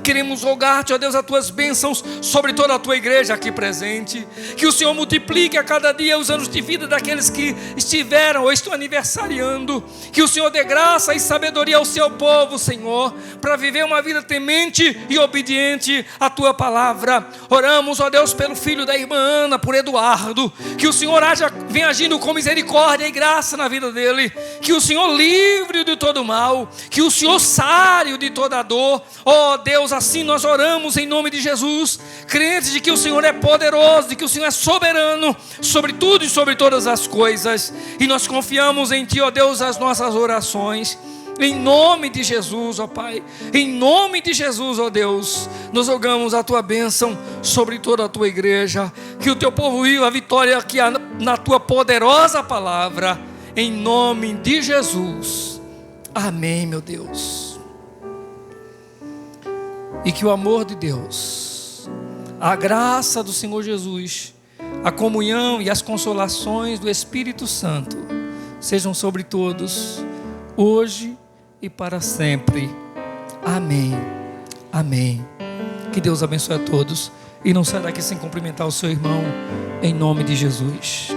Queremos rogar-te, ó Deus, as tuas bênçãos sobre toda a tua igreja aqui presente. Que o Senhor multiplique a cada dia os anos de vida daqueles que estiveram ou estão aniversariando. Que o Senhor dê graça e sabedoria ao seu povo, Senhor, para viver uma vida temente e obediente à tua palavra. Oramos, ó Deus, pelo filho da irmã Ana, por Eduardo. Que o Senhor venha agindo com misericórdia e graça na vida dele. Que o Senhor livre de todo mal. Que o Senhor sare de toda dor. Ó Deus, assim nós oramos em nome de Jesus, crentes de que o Senhor é poderoso, de que o Senhor é soberano sobre tudo e sobre todas as coisas, e nós confiamos em Ti, ó Deus, as nossas orações, em nome de Jesus, ó Pai, em nome de Jesus, ó Deus, nós rogamos a Tua bênção sobre toda a Tua igreja, que o Teu povo viva a vitória aqui na Tua poderosa palavra, em nome de Jesus, amém, meu Deus. E que o amor de Deus, a graça do Senhor Jesus, a comunhão e as consolações do Espírito Santo sejam sobre todos, hoje e para sempre. Amém. Amém. Que Deus abençoe a todos. E não saia daqui sem cumprimentar o seu irmão, em nome de Jesus.